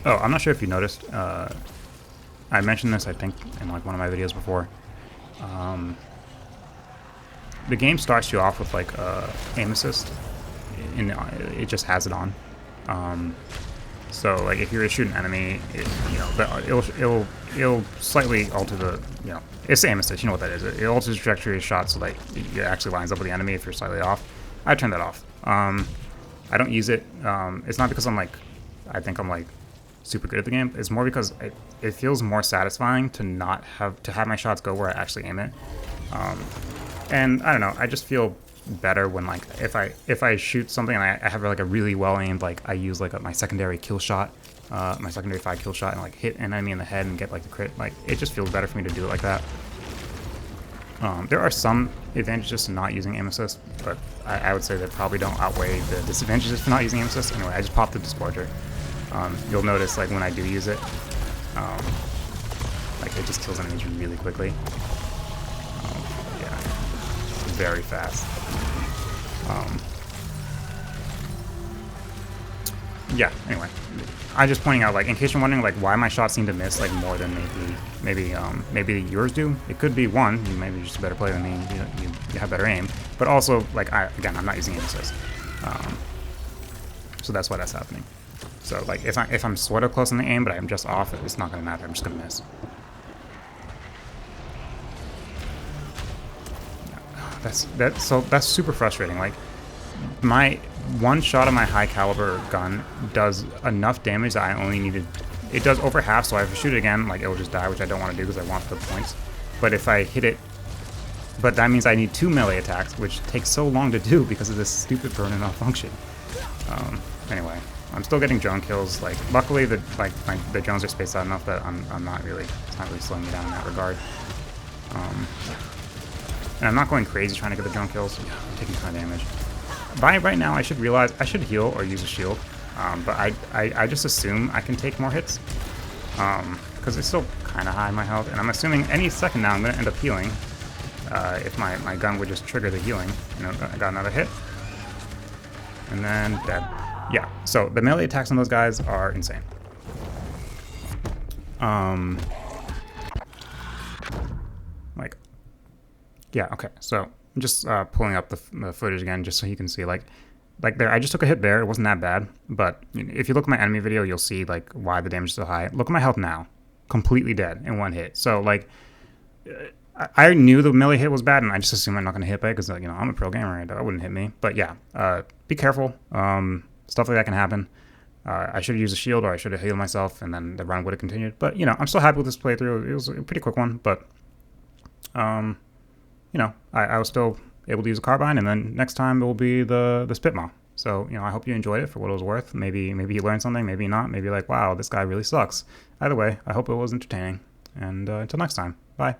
[SPEAKER 1] Oh, I'm not sure if you noticed. I mentioned this, I think, in like one of my videos before. The game starts you off with like aim assist, and it just has it on. So like if you're shooting an enemy, it'll slightly alter the, you know, it's aim assist. You know what that is? It alters the trajectory of the shot so like it actually lines up with the enemy if you're slightly off. I turned that off. I don't use it. It's not because I think I'm like super good at the game. It's more because it feels more satisfying to not have my shots go where I actually aim it. And I don't know, I just feel better when like if I shoot something and I have like a really well aimed, like I use like my secondary kill shot, my secondary 5 kill shot, and like hit an enemy in the head and get like the crit. Like it just feels better for me to do it like that. There are some advantages to not using aim assist, but I would say that probably don't outweigh the disadvantages for not using aim assist. Anyway, I just popped the Disgorger. You'll notice like when I do use it, like it just kills enemies really quickly. Yeah, very fast. Yeah, anyway, I'm just pointing out, like, in case you're wondering, like, why my shots seem to miss, like, more than maybe yours do. It could be, one, you maybe just a better player than me, you have better aim, but also, like, again, I'm not using aim assist. So that's why that's happening. So, like, if I'm sort of close on the aim, but I'm just off, it's not going to matter, I'm just going to miss. That's super frustrating. Like, my one shot of my high caliber gun does enough damage that I only needed. It does over half, so if I shoot it again, like, it will just die, which I don't want to do because I want the points. But if I hit it, but that means I need 2 melee attacks, which takes so long to do because of this stupid burn and malfunction. Anyway, I'm still getting drone kills. Like, luckily the drones are spaced out enough that I'm not really, it's not really slowing me down in that regard. And I'm not going crazy trying to get the drone kills. I'm taking a ton of damage. By right now, I should realize I should heal or use a shield, but I just assume I can take more hits because it's still kind of high in my health, and I'm assuming any second now I'm going to end up healing if my gun would just trigger the healing. You know, I got another hit, and then dead. Yeah, so the melee attacks on those guys are insane. Like, yeah, okay, so I'm just pulling up the footage again just so you can see, like, like there, I just took a hit there. It wasn't that bad, but if you look at my enemy video, you'll see like why the damage is so high. Look at my health now, completely dead in one hit. So like, I knew the melee hit was bad, and I just assumed I'm not going to hit by it because I'm a pro gamer, and that wouldn't hit me. But yeah, be careful. Stuff like that can happen. I should have used a shield, or I should have healed myself, and then the run would have continued. But I'm still happy with this playthrough. It was a pretty quick one, but I was still able to use a carbine, and then next time it will be the Spitmaw. So I hope you enjoyed it for what it was worth. Maybe you learned something, maybe not. Maybe like, wow, this guy really sucks. Either way, I hope it was entertaining. And until next time, bye.